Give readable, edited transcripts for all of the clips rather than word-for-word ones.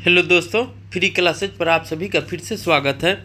Hello दोस्तों, free classes पर आप सभी का फिर से स्वागत है।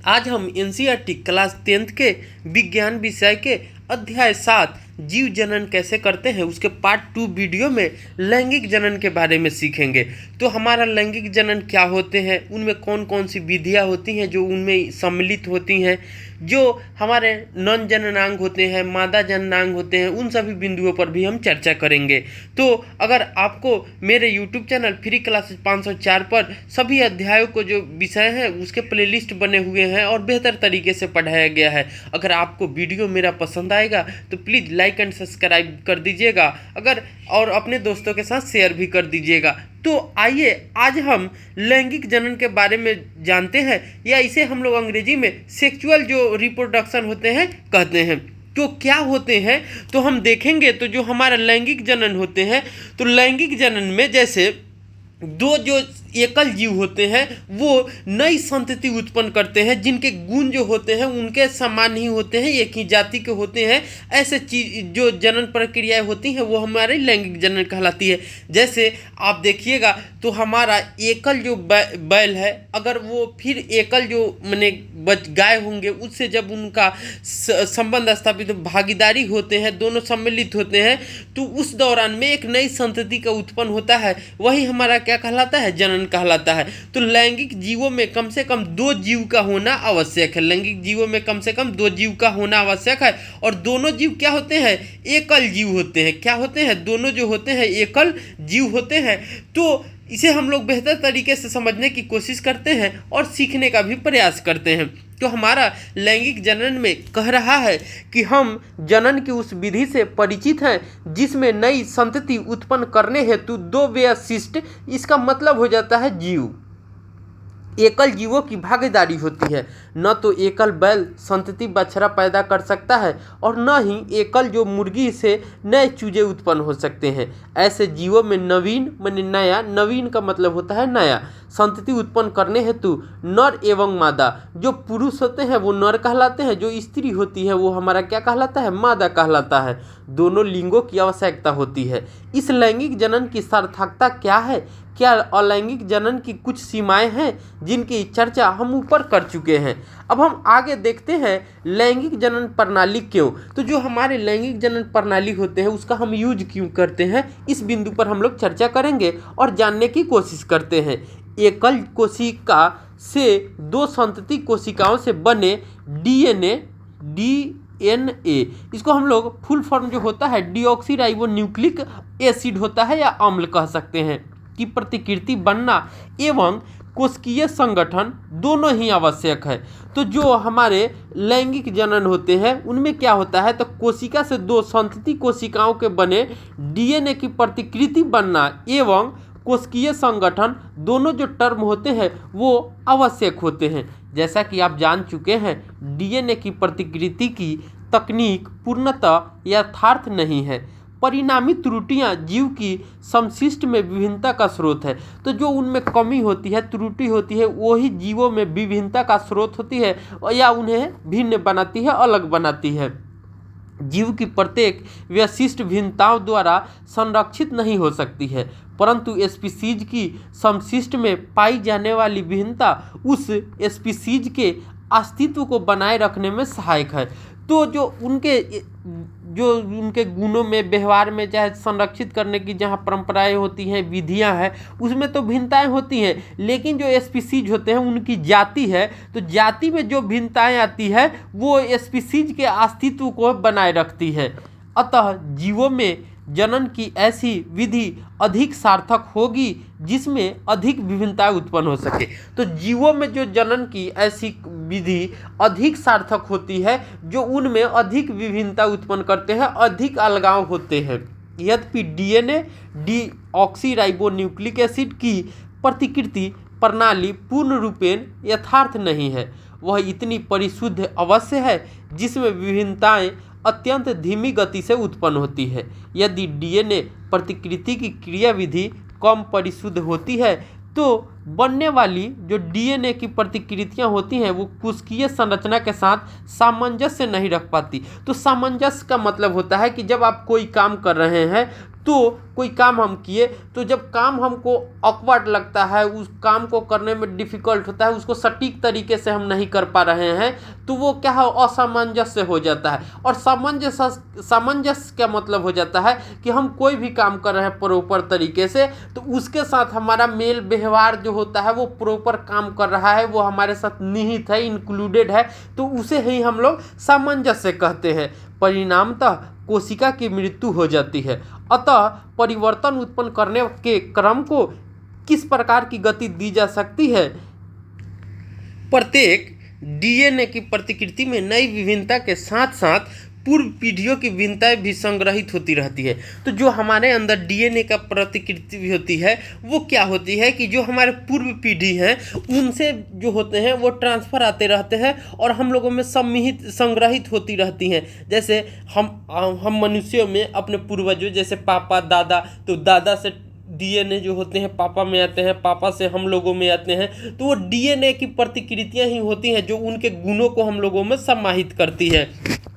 आज हम एनसीईआरटी क्लास 10th के विज्ञान विषय के अध्याय 7 जीव जनन कैसे करते हैं उसके पार्ट 2 वीडियो में लैंगिक जनन के बारे में सीखेंगे। तो हमारा लैंगिक जनन क्या होते हैं, उनमें कौन कौन सी विधियां होती हैं जो उनमें सम्मिलित होती हैं, जो हमारे नर जननांग होते हैं, मादा जननांग होते हैं, उन सभी बिंदुओं पर भी हम चर्चा करेंगे। तो अगर आपको मेरे यूट्यूब चैनल फ्री क्लासेज 504 पर सभी अध्यायों को जो विषय हैं उसके प्लेलिस्ट बने हुए हैं और बेहतर तरीके से पढ़ाया गया है। अगर आपको वीडियो मेरा पसंद आएगा तो प्लीज़ लाइक एंड सब्सक्राइब कर दीजिएगा, अगर और अपने दोस्तों के साथ शेयर भी कर दीजिएगा। तो आइए आज हम लैंगिक जनन के बारे में जानते हैं, या इसे हम लोग अंग्रेजी में सेक्सुअल जो रिप्रोडक्शन होते हैं कहते हैं। तो क्या होते हैं तो हम देखेंगे। तो जो हमारा लैंगिक जनन होते हैं, तो लैंगिक जनन में जैसे दो जो एकल जीव होते हैं वो नई संतति उत्पन्न करते हैं, जिनके गुण जो होते हैं उनके समान ही होते हैं, एक ही जाति के होते हैं। ऐसे चीज जो जनन प्रक्रियाएं होती हैं वो हमारे लैंगिक जनन कहलाती है। जैसे आप देखिएगा तो हमारा एकल जो बैल है, अगर वो फिर एकल जो माने गाय होंगे उससे जब उनका संबंध स्थापित भागीदारी होते हैं, दोनों सम्मिलित होते हैं, तो उस दौरान में एक नई संतति का उत्पन्न होता है। वही हमारा क्या कहलाता है, जनन कहलाता है। तो लैंगिक जीवों में कम से कम 2 जीव का होना आवश्यक है। लैंगिक जीवों में कम से कम 2 जीव का होना आवश्यक है। और दोनों जीव क्या होते हैं, एकल जीव होते हैं। क्या होते हैं, दोनों जो होते हैं एकल जीव होते हैं। तो इसे हम लोग बेहतर तरीके से समझने की कोशिश करते हैं और सीखने का भी प्रयास करते हैं। तो हमारा लैंगिक जनन में कह रहा है कि हम जनन की उस विधि से परिचित हैं जिसमें नई संतति उत्पन्न करने हेतु 2 व्यवशिष्ट, इसका मतलब हो जाता है जीव, एकल जीवों की भागीदारी होती है। न तो एकल बैल संतति बछड़ा पैदा कर सकता है और न ही एकल जो मुर्गी से नए चूजे उत्पन्न हो सकते हैं। ऐसे जीवों में नवीन माने नया, नवीन का मतलब होता है नया, संतति उत्पन्न करने हेतु नर एवं मादा, जो पुरुष होते हैं वो नर कहलाते हैं, जो स्त्री होती है वो हमारा क्या कहलाता है, मादा कहलाता है। दोनों लिंगों की आवश्यकता होती है। इस लैंगिक जनन की सार्थकता क्या है, क्या अलैंगिक जनन की कुछ सीमाएं हैं जिनकी चर्चा हम ऊपर कर चुके हैं। अब हम आगे देखते हैं लैंगिक जनन प्रणाली क्यों। तो जो हमारे लैंगिक जनन प्रणाली होते हैं उसका हम यूज क्यों करते हैं, इस बिंदु पर हम लोग चर्चा करेंगे और जानने की कोशिश करते हैं। एकल कोशिका से 2 संतति कोशिकाओं से बने डीएनए, इसको हम लोग फुल फॉर्म जो होता है डीऑक्सीराइबोन्यूक्लिक एसिड होता है या अम्ल कह सकते हैं, की प्रतिकृति बनना एवं कोशिकीय संगठन दोनों ही आवश्यक है। तो जो हमारे लैंगिक जनन होते हैं उनमें क्या होता है, तो कोशिका से 2 संतति कोशिकाओं के बने डीएनए की प्रतिकृति बनना एवं कोशिकीय संगठन दोनों जो टर्म होते हैं वो आवश्यक होते हैं। जैसा कि आप जान चुके हैं डीएनए की प्रतिकृति की तकनीक पूर्णतः यथार्थ नहीं है। परिणामी त्रुटियां जीव की समशिष्ट में विभिन्नता का स्रोत है। तो जो उनमें कमी होती है, त्रुटि होती है, वही जीवों में विभिन्नता का स्रोत होती है या उन्हें भिन्न बनाती है, अलग बनाती है। जीव की प्रत्येक विशिष्ट भिन्नताओं द्वारा संरक्षित नहीं हो सकती है, परंतु स्पीसीज की समशिष्ट में पाई जाने वाली भिन्नता उस स्पीसीज के अस्तित्व को बनाए रखने में सहायक है। तो जो उनके गुणों में, व्यवहार में, चाहे संरक्षित करने की जहाँ परंपराएं होती हैं, विधियां हैं, उसमें तो भिन्नताएं होती हैं, लेकिन जो स्पीसीज होते हैं उनकी जाति है, तो जाति में जो भिन्नताएं आती है वो स्पीसीज के अस्तित्व को बनाए रखती है। अतः जीवों में जनन की ऐसी विधि अधिक सार्थक होगी जिसमें अधिक विभिन्नताएं उत्पन्न हो सके। तो जीवों में जो जनन की ऐसी विधि अधिक सार्थक होती है जो उनमें अधिक विभिन्नता उत्पन्न करते हैं, अधिक अलगाव होते हैं। यद्यपि डीएनए डीऑक्सीराइबोन्यूक्लिक एसिड की प्रतिकृति प्रणाली पूर्ण रूपेण यथार्थ नहीं है, वह इतनी परिशुद्ध अवश्य है जिसमें विभिन्नताएं अत्यंत धीमी गति से उत्पन्न होती है। यदि डीएनए प्रतिकृति की क्रियाविधि कम परिशुद्ध होती है तो बनने वाली जो डीएनए की प्रतिकृतियां होती हैं वो कोशिकीय संरचना के साथ सामंजस्य नहीं रख पाती। तो सामंजस्य का मतलब होता है कि जब आप कोई काम कर रहे हैं तो कोई काम हम किए तो जब काम हमको ऑकवर्ड लगता है, उस काम को करने में डिफ़िकल्ट होता है, उसको सटीक तरीके से हम नहीं कर पा रहे हैं, तो वो क्या है, असामंजस्य हो जाता है। और सामंजस्य क्या मतलब हो जाता है कि हम कोई भी काम कर रहे हैं प्रॉपर तरीके से, तो उसके साथ हमारा मेल व्यवहार जो होता है वो प्रॉपर काम कर रहा है, वो हमारे साथ निहित है, इंक्लूडेड है, तो उसे ही हम लोग सामंजस्य कहते हैं। परिणामतः कोशिका की मृत्यु हो जाती है। अतः परिवर्तन उत्पन्न करने के क्रम को किस प्रकार की गति दी जा सकती है? प्रत्येक डीएनए की प्रतिकृति में नई विभिन्नता के साथ साथ पूर्व पीढ़ियों की भिन्नताएं भी संग्रहित होती रहती है। तो जो हमारे अंदर डीएनए का प्रतिकृति भी होती है वो क्या होती है कि जो हमारे पूर्व पीढ़ी हैं उनसे जो होते हैं वो ट्रांसफ़र आते रहते हैं और हम लोगों में सम्मिलित संग्रहित होती रहती हैं। जैसे हम मनुष्यों में अपने पूर्वजों जैसे पापा दादा, तो दादा से डीएनए जो होते हैं पापा में आते हैं, पापा से हम लोगों में आते हैं, तो वो डीएनए की प्रतिकृतियां ही होती हैं जो उनके गुणों को हम लोगों में समाहित करती है।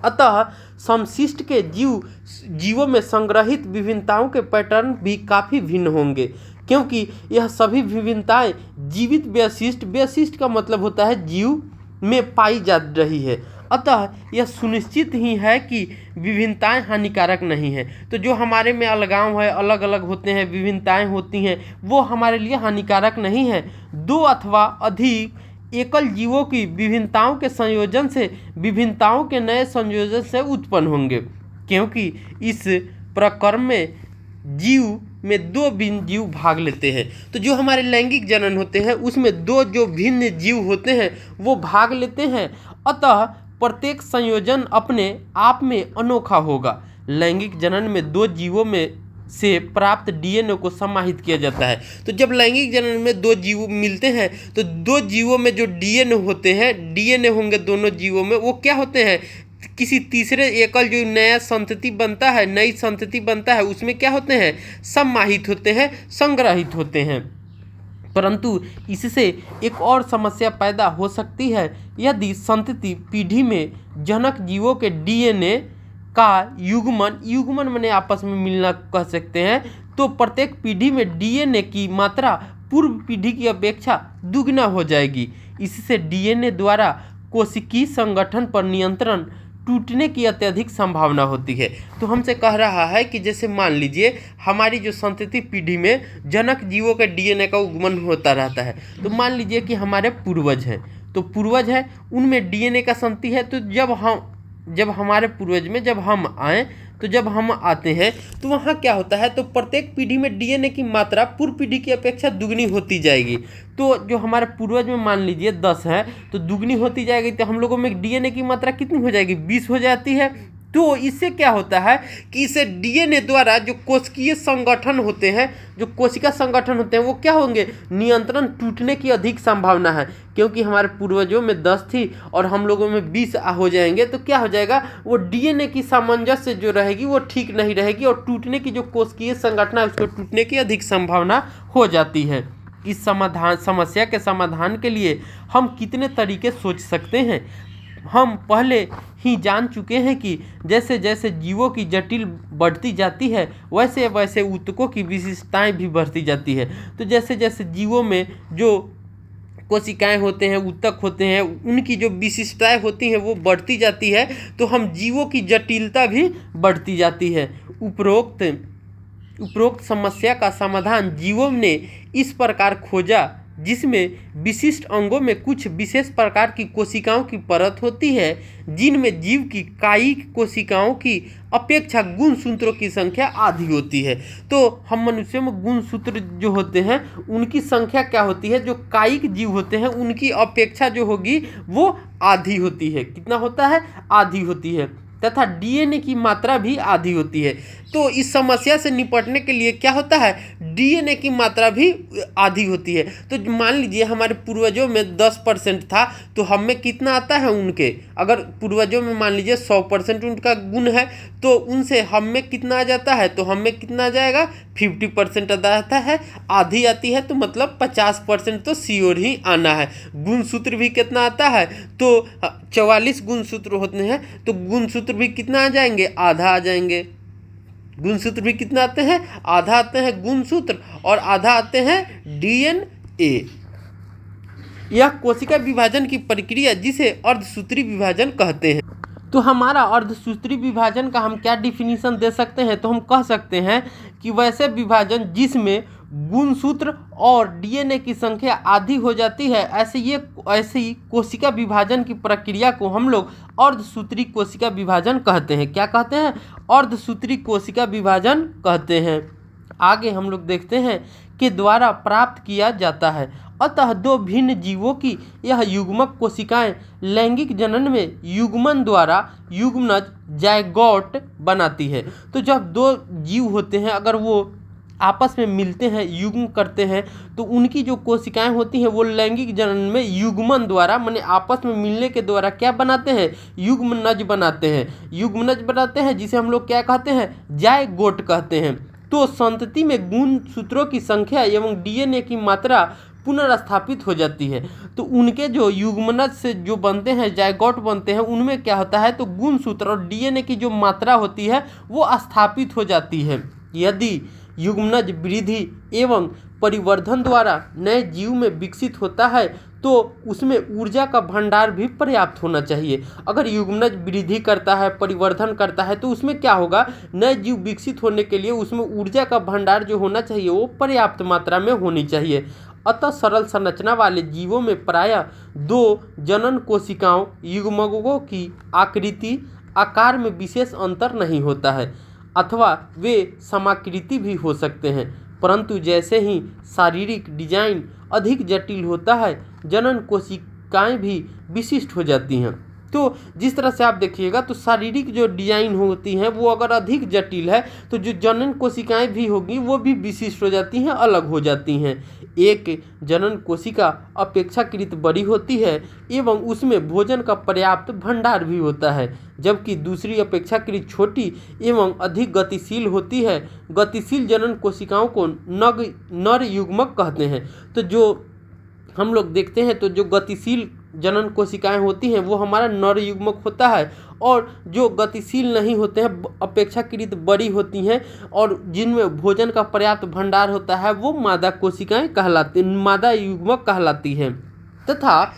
अतः समशिष्ट के जीवों में संग्रहित विभिन्नताओं के पैटर्न भी काफ़ी भिन्न होंगे, क्योंकि यह सभी विभिन्नताएं जीवित व्यशिष्ट का मतलब होता है जीव में पाई जा रही है। अतः यह सुनिश्चित ही है कि विभिन्नताएं हानिकारक नहीं हैं। तो जो हमारे में अलगाव है, अलग अलग होते हैं, विभिन्नताएं होती हैं, वो हमारे लिए हानिकारक नहीं है। दो अथवा अधिक एकल जीवों की विभिन्नताओं के संयोजन से विभिन्नताओं के नए संयोजन से उत्पन्न होंगे, क्योंकि इस प्रक्रम में जीव में दो भिन्न जीव भाग लेते हैं। तो जो हमारे लैंगिक जनन होते हैं उसमें दो जो भिन्न जीव होते हैं वो भाग लेते हैं। अतः प्रत्येक संयोजन अपने आप में अनोखा होगा। लैंगिक जनन में दो जीवों में से प्राप्त डीएनए को समाहित किया जाता है। तो जब लैंगिक जनन में दो जीव मिलते हैं तो दो जीवों में जो डीएनए होते हैं, डीएनए होंगे दोनों जीवों में, वो क्या होते हैं, किसी तीसरे एकल जो नया संतति बनता है, नई संतति बनता है, उसमें क्या होते हैं, समाहित होते हैं, संग्रहित होते हैं। परंतु इससे एक और समस्या पैदा हो सकती है। यदि संतति पीढ़ी में जनक जीवों के डीएनए का युग्मन माने आपस में मिलना कह सकते हैं, तो प्रत्येक पीढ़ी में डीएनए की मात्रा पूर्व पीढ़ी की अपेक्षा दुगना हो जाएगी। इससे डीएनए द्वारा कोशिकीय संगठन पर नियंत्रण टूटने की अत्यधिक संभावना होती है। तो हमसे कह रहा है कि जैसे मान लीजिए हमारी जो संतति पीढ़ी में जनक जीवों के डीएनए का उगमन होता रहता है, तो मान लीजिए कि हमारे पूर्वज हैं, तो पूर्वज है उनमें डीएनए का संतति है, तो जब हमारे पूर्वज में जब हम आए, तो जब हम आते हैं तो वहाँ क्या होता है, तो प्रत्येक पीढ़ी में डीएनए की मात्रा पूर्व पीढ़ी की अपेक्षा दुगनी होती जाएगी। तो जो हमारे पूर्वज में मान लीजिए 10 है तो दुगनी होती जाएगी, तो हम लोगों में डीएनए की मात्रा कितनी हो जाएगी, 20 हो जाती है। तो इससे क्या होता है कि इसे डीएनए द्वारा जो कोशिकीय संगठन होते हैं, जो कोशिका संगठन होते हैं, वो क्या होंगे, नियंत्रण टूटने की अधिक संभावना है। क्योंकि हमारे पूर्वजों में 10 थी और हम लोगों में 20 हो जाएंगे, तो क्या हो जाएगा, वो डीएनए की सामंजस्य जो रहेगी वो ठीक नहीं रहेगी और टूटने की जो कोशिकीय संगठन है उसको टूटने की अधिक संभावना हो जाती है। इस समस्या के समाधान के लिए हम कितने तरीके सोच सकते हैं। हम पहले ही जान चुके हैं कि जैसे जैसे जीवों की जटिल बढ़ती जाती है वैसे वैसे ऊतकों की विशेषताएं भी बढ़ती जाती है। तो जैसे जैसे जीवों में जो कोशिकाएं होते हैं, ऊतक होते हैं, उनकी जो विशिष्टताएं होती हैं वो बढ़ती जाती है, तो हम जीवों की जटिलता भी बढ़ती जाती है। उपरोक्त समस्या का समाधान जीवों ने इस प्रकार खोजा जिसमें विशिष्ट अंगों में कुछ विशेष प्रकार की कोशिकाओं की परत होती है, जिनमें जीव की कायिक कोशिकाओं की अपेक्षा गुणसूत्रों की संख्या आधी होती है। तो हम मनुष्यों में गुणसूत्र जो होते हैं उनकी संख्या क्या होती है, जो कायिक जीव होते हैं उनकी अपेक्षा जो होगी वो आधी होती है। कितना होता है, आधी होती है, तथा डीएनए की मात्रा भी आधी होती है। तो इस समस्या से निपटने के लिए क्या होता है, डीएनए की मात्रा भी आधी होती है। तो मान लीजिए हमारे पूर्वजों में 10% था, तो हम में कितना आता है उनके, अगर पूर्वजों में मान लीजिए 100% उनका गुण है, तो उनसे हम में कितना आ जाता है, तो हम में कितना आ जाएगा, 50% आता है, आधी आती है, तो मतलब 50% तो श्योर ही आना है। गुणसूत्र भी कितना आता है, तो 44 गुणसूत्र होते हैं, तो गुणसूत्र भी कितना आ जाएंगे, आधा आ जाएंगे। गुणसूत्र भी कितना आते हैं, आधा आते हैं गुणसूत्र और आधा आते हैं डीएनए। यह कोशिका विभाजन की प्रक्रिया जिसे अर्धसूत्री विभाजन कहते हैं। तो हमारा अर्धसूत्री विभाजन का हम क्या डिफिनीशन दे सकते हैं, तो हम कह सकते हैं कि वैसे विभाजन जिसमें गुणसूत्र और डीएनए की संख्या आधी हो जाती है, ऐसी कोशिका विभाजन की प्रक्रिया को हम लोग अर्धसूत्री कोशिका विभाजन कहते हैं। क्या कहते हैं, अर्धसूत्री कोशिका विभाजन कहते हैं। आगे हम लोग देखते हैं के द्वारा प्राप्त किया जाता है। अतः दो भिन्न जीवों की यह युग्मक कोशिकाएं लैंगिक जनन में युग्मन द्वारा युग्मनज जायगोट बनाती है। तो जब दो जीव होते हैं, अगर वो आपस में मिलते हैं, युग्म करते हैं, तो उनकी जो कोशिकाएं होती हैं वो लैंगिक जनन में युग्मन द्वारा, माने आपस में मिलने के द्वारा क्या बनाते हैं, युग्मनज बनाते हैं। युग्मनज बनाते हैं जिसे हम लोग क्या कहते हैं, जायगोट कहते हैं। तो संतति में गुणसूत्रों की संख्या एवं डीएनए की मात्रा पुनर्स्थापित हो जाती है। तो उनके जो युग्मनज से जो बनते हैं, जायगोट बनते हैं, उनमें क्या होता है, तो गुणसूत्र और डीएनए की जो मात्रा होती है वो स्थापित हो जाती है। यदि युग्मनज वृद्धि एवं परिवर्धन द्वारा नए जीव में विकसित होता है तो उसमें ऊर्जा का भंडार भी पर्याप्त होना चाहिए। अगर युग्मनज वृद्धि करता है, परिवर्धन करता है, तो उसमें क्या होगा, नए जीव विकसित होने के लिए उसमें ऊर्जा का भंडार जो होना चाहिए वो पर्याप्त मात्रा में होनी चाहिए। अतः सरल संरचना वाले जीवों में प्रायः दो जनन कोशिकाओं युग्मकों की आकृति आकार में विशेष अंतर नहीं होता है, अथवा वे समाकृति भी हो सकते हैं, परंतु जैसे ही शारीरिक डिजाइन अधिक जटिल होता है जनन कोशिकाएं भी विशिष्ट हो जाती हैं। तो जिस तरह से आप देखिएगा तो शारीरिक जो डिजाइन होती हैं वो अगर अधिक जटिल है तो जो जनन कोशिकाएं भी होगी वो भी विशिष्ट हो जाती हैं, अलग हो जाती हैं। एक जनन कोशिका अपेक्षाकृत बड़ी होती है एवं उसमें भोजन का पर्याप्त भंडार भी होता है, जबकि दूसरी अपेक्षाकृत छोटी एवं अधिक गतिशील होती है। गतिशील जनन कोशिकाओं को नर युग्मक कहते हैं। तो जो हम लोग देखते हैं तो जो गतिशील जनन कोशिकाएं होती हैं वो हमारा नर युग्मक होता है, और जो गतिशील नहीं होते हैं, अपेक्षाकृत बड़ी होती हैं और जिनमें भोजन का पर्याप्त भंडार होता है वो मादा कोशिकाएं कहलाती, मादा युग्मक कहलाती हैं। तथा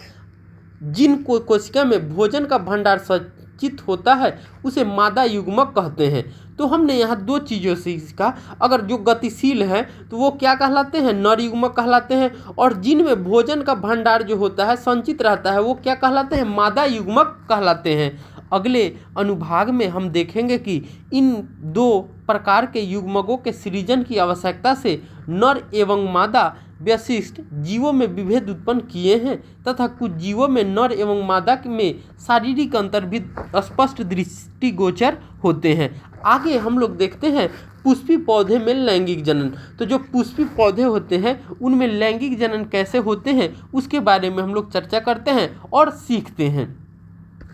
जिन कोशिका में भोजन का भंडार संचित होता है उसे मादा युग्मक कहते हैं। तो हमने यहाँ दो चीज़ों से सीखा, अगर जो गतिशील है तो वो क्या कहलाते हैं, नर युग्मक कहलाते हैं, और जिनमें भोजन का भंडार जो होता है संचित रहता है वो क्या कहलाते हैं, मादा युग्मक कहलाते हैं। अगले अनुभाग में हम देखेंगे कि इन दो प्रकार के युग्मकों के सृजन की आवश्यकता से नर एवं मादा विशिष्ट जीवों में विभेद उत्पन्न किए हैं, तथा कुछ जीवों में नर एवं मादा में शारीरिक अंतर भी स्पष्ट दृष्टिगोचर होते हैं। आगे हम लोग देखते हैं पुष्पी पौधे में लैंगिक जनन। तो जो पुष्पी पौधे होते हैं उनमें लैंगिक जनन कैसे होते हैं उसके बारे में हम लोग चर्चा करते हैं और सीखते हैं।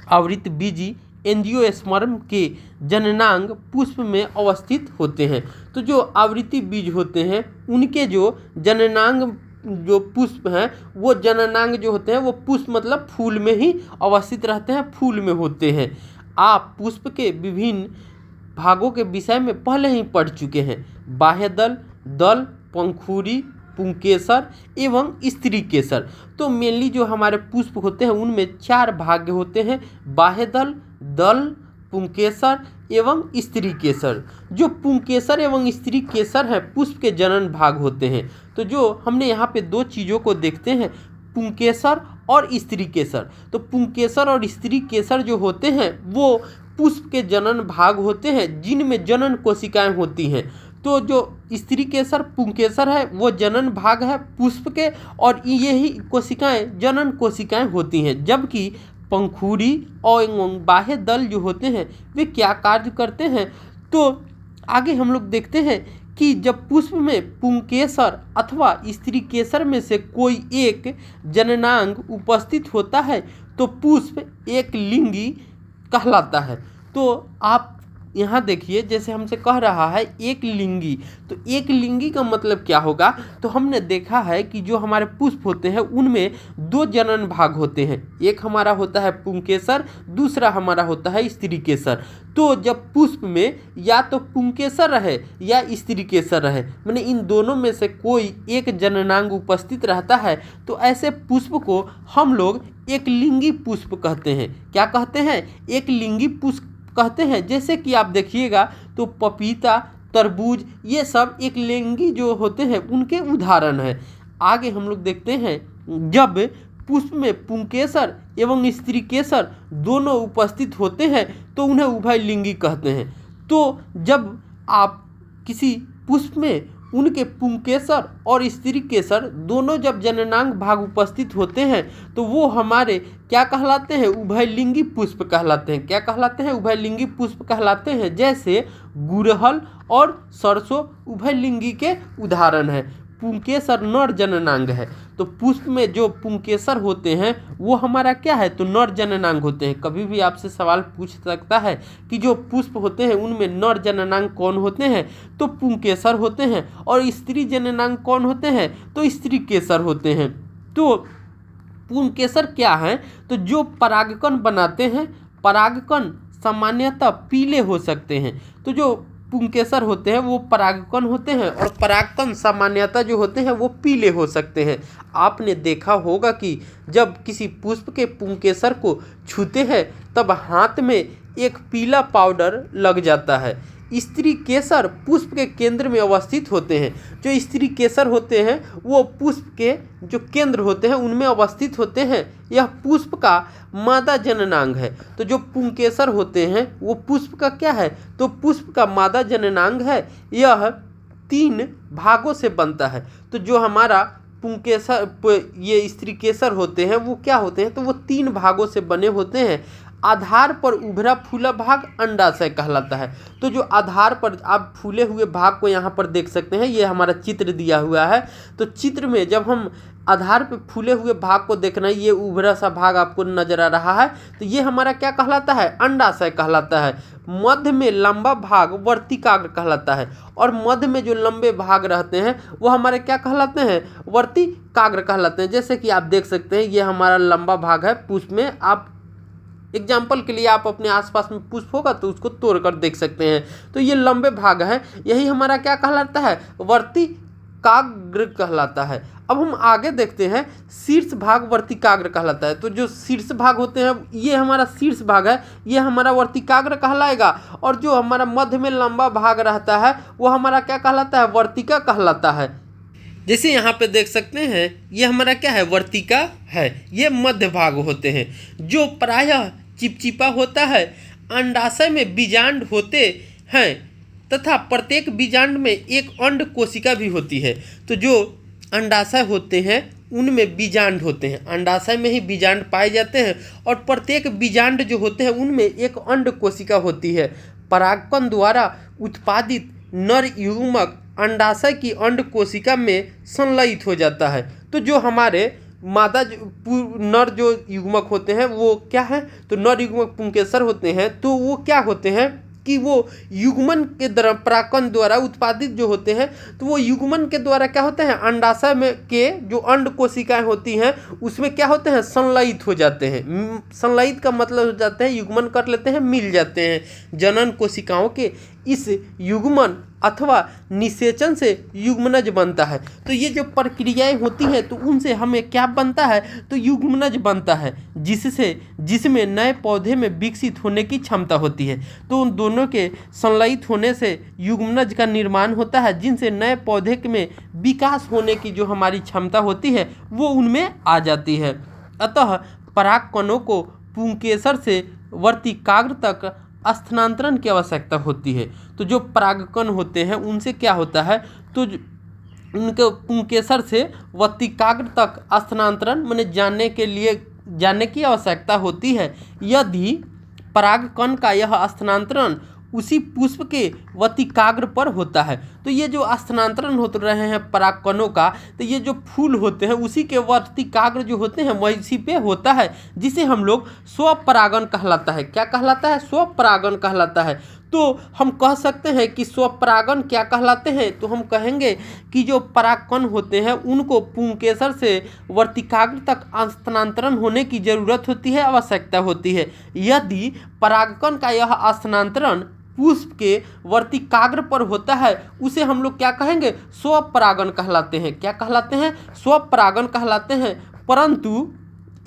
आवृतबीजी एंजियोस्पर्म के जननांग पुष्प में अवस्थित होते हैं। तो जो आवृत्ति बीज होते हैं उनके जो जननांग जो पुष्प हैं वो जननांग जो होते हैं वो पुष्प मतलब फूल में ही अवस्थित रहते हैं, फूल में होते हैं। आप पुष्प के विभिन्न भागों के विषय में पहले ही पढ़ चुके हैं, बाह्य दल, दल, पंखुड़ी, पुंकेसर एवं स्त्री केसर। तो मेनली जो हमारे पुष्प होते हैं उनमें चार भाग होते हैं, बाह्य दल, दल, पुंकेसर एवं स्त्री केसर। जो पुंकेसर एवं स्त्री केसर है पुष्प के जनन भाग होते हैं। तो जो हमने यहाँ पे दो चीज़ों को देखते हैं, पुंकेसर और स्त्री केसर। तो पुंकेसर और स्त्री केसर जो होते हैं वो पुष्प के जनन भाग होते हैं जिनमें जनन कोशिकाएं होती हैं। तो जो स्त्री केसर पुंकेसर है वो जनन भाग है पुष्प के, और यही कोशिकाएं जनन कोशिकाएं होती हैं, जबकि पंखुड़ी और बाह्य दल जो होते हैं वे क्या कार्य करते हैं। तो आगे हम लोग देखते हैं कि जब पुष्प में पुंकेसर अथवा स्त्री केसर में से कोई एक जननांग उपस्थित होता है तो पुष्प एक लिंगी कहलाता है। तो आप यहाँ देखिए जैसे हमसे कह रहा है एक लिंगी, तो एक लिंगी का मतलब क्या होगा, तो हमने देखा है कि जो हमारे पुष्प होते हैं उनमें दो जनन भाग होते हैं, एक हमारा होता है पुंकेसर, दूसरा हमारा होता है स्त्रीकेसर। तो जब पुष्प में या तो पुंकेसर रहे या स्त्रीकेसर रहे, माने इन दोनों में से कोई एक जननांग उपस्थित रहता है, तो ऐसे पुष्प को हम लोग एक लिंगी पुष्प कहते हैं। क्या कहते हैं? एक लिंगी पुष्प कहते हैं। जैसे कि आप देखिएगा तो पपीता, तरबूज, ये सब एक लिंगी जो होते हैं उनके उदाहरण है। आगे हम लोग देखते हैं जब पुष्प में पुंकेसर एवं स्त्रीकेसर दोनों उपस्थित होते हैं तो उन्हें उभयलिंगी कहते हैं। तो जब आप किसी पुष्प में उनके पुंकेसर और स्त्रीकेसर दोनों जब जननांग भाग उपस्थित होते हैं तो वो हमारे क्या कहलाते हैं? उभयलिंगी पुष्प कहलाते हैं। क्या कहलाते हैं? उभयलिंगी पुष्प कहलाते हैं। जैसे गुड़हल और सरसों उभयलिंगी के उदाहरण हैं। पुंकेसर नर जननांग है, तो पुष्प में जो पुंकेसर होते हैं वो हमारा क्या है? तो नर जननांग होते हैं। कभी भी आपसे सवाल पूछ सकता है कि जो पुष्प होते हैं उनमें नर जननांग कौन होते हैं, तो पुंकेसर होते हैं, और स्त्री जननांग कौन होते हैं, तो स्त्रीकेसर होते हैं। तो पुंकेसर क्या है? तो जो परागकण बनाते हैं, परागकण सामान्यतः पीले हो सकते हैं। तो जो पुंकेसर होते हैं वो परागकण होते हैं, और परागकण सामान्यतः जो होते हैं वो पीले हो सकते हैं। आपने देखा होगा कि जब किसी पुष्प के पुंकेसर को छूते हैं तब हाथ में एक पीला पाउडर लग जाता है। स्त्रीकेसर पुष्प के केंद्र में अवस्थित होते हैं। जो स्त्रीकेसर होते हैं वो पुष्प के जो केंद्र होते हैं उनमें अवस्थित होते हैं। यह पुष्प का मादा जननांग है। तो जो पुंकेसर होते हैं वो पुष्प का क्या है? तो पुष्प का मादा जननांग है। यह 3 भागों से बनता है। तो जो हमारा पुंकेसर ये स्त्रीकेसर होते हैं वो क्या होते हैं? तो वो 3 भागों से बने होते हैं। आधार पर उभरा फूला भाग अंडाशय कहलाता है। तो जो आधार पर आप फूले हुए भाग को यहाँ पर देख सकते हैं, ये हमारा चित्र दिया हुआ है। तो चित्र में जब हम आधार पर फूले हुए भाग को देखना है, ये उभरा सा भाग आपको नजर आ रहा है, तो ये हमारा क्या कहलाता है? अंडाशय कहलाता है। मध्य में लंबा भाग वर्तिकाग्र कहलाता है, और मध्य में जो लंबे भाग रहते हैं वो हमारे क्या कहलाते हैं? वर्तिकाग्र कहलाते हैं। जैसे कि आप देख सकते हैं ये हमारा लंबा भाग है पुष्प में। आप एग्जाम्पल के लिए आप अपने आसपास में पुष्प होगा तो उसको तोड़कर देख सकते हैं। तो ये लंबे भाग हैं, यही हमारा क्या कहलाता है? वर्तिकाग्र कहलाता है। अब हम आगे देखते हैं, शीर्ष भाग वर्तिकाग्र कहलाता है। तो जो शीर्ष भाग होते हैं ये हमारा शीर्ष भाग है, ये हमारा वर्तिकाग्र कहलाएगा, और जो हमारा मध्य में लंबा भाग रहता है वो हमारा क्या कहलाता है? वर्तिका कहलाता है। जैसे यहाँ पे देख सकते हैं ये हमारा क्या है? वर्तिका है। ये मध्य भाग होते हैं जो प्रायः चिपचिपा होता है। अंडाशय में बीजांड होते हैं तथा प्रत्येक बीजांड में एक अंड कोशिका भी होती है। तो जो अंडाशय होते हैं उनमें बीजांड होते हैं, अंडाशय में ही बीजांड पाए जाते हैं, और प्रत्येक बीजांड जो होते हैं उनमें एक अंड कोशिका होती है। परागकण द्वारा उत्पादित नर युग्मक अंडाशय की अंड कोशिका में संलयित हो जाता है। तो जो हमारे मादा नर जो युग्मक होते हैं वो क्या है? तो नर युग्मक पुंकेसर होते हैं। तो वो क्या होते हैं कि वो युग्मन के द्वारा, परागकण द्वारा उत्पादित जो होते हैं, तो वो युग्मन के द्वारा क्या होते हैं? अंडाशय में के जो अंड कोशिकाएं होती हैं उसमें क्या होते हैं? संलयित हो जाते हैं। संलयित का मतलब हो जाते हैं युग्मन कर लेते हैं, मिल जाते हैं। जनन कोशिकाओं के इस युग्मन अथवा निषेचन से युग्मनज बनता है। तो ये जो प्रक्रियाएं होती हैं तो उनसे हमें क्या बनता है? तो युग्मनज बनता है, जिसमें नए पौधे में विकसित होने की क्षमता होती है। तो उन दोनों के संलयित होने से युग्मनज का निर्माण होता है, जिनसे नए पौधे में विकास होने की जो हमारी क्षमता होती है वो उनमें आ जाती है। अतः परागकणों को पुंकेसर से वर्तिकाग्र तक स्थानांतरण की आवश्यकता होती है। तो जो परागकण होते हैं उनसे क्या होता है? तो उनके पुंकेसर से वर्तिकाग्र तक स्थानांतरण माने जाने की आवश्यकता होती है। यदि परागकण का यह स्थानांतरण उसी पुष्प के वर्तिकाग्र पर होता है, तो ये जो स्थानांतरण हो रहे हैं परागकणों का, तो ये जो फूल होते हैं उसी के वर्तिकाग्र जो होते हैं वही पे होता है, जिसे हम लोग स्वपरागण कहलाता है। क्या कहलाता है? स्वपरागण कहलाता है। तो हम कह सकते हैं कि स्वपरागन क्या कहलाते हैं। तो हम कहेंगे कि जो परागकण होते हैं उनको पुंकेसर से वर्तिकाग्र तक स्थानांतरण होने की जरूरत होती है, आवश्यकता होती है। यदि परागकण का यह स्थानांतरण पुष्प के वर्तिकाग्र पर होता है उसे हम लोग क्या कहेंगे, स्वपरागन कहलाते हैं। क्या कहलाते हैं, स्वपरागन कहलाते हैं। परंतु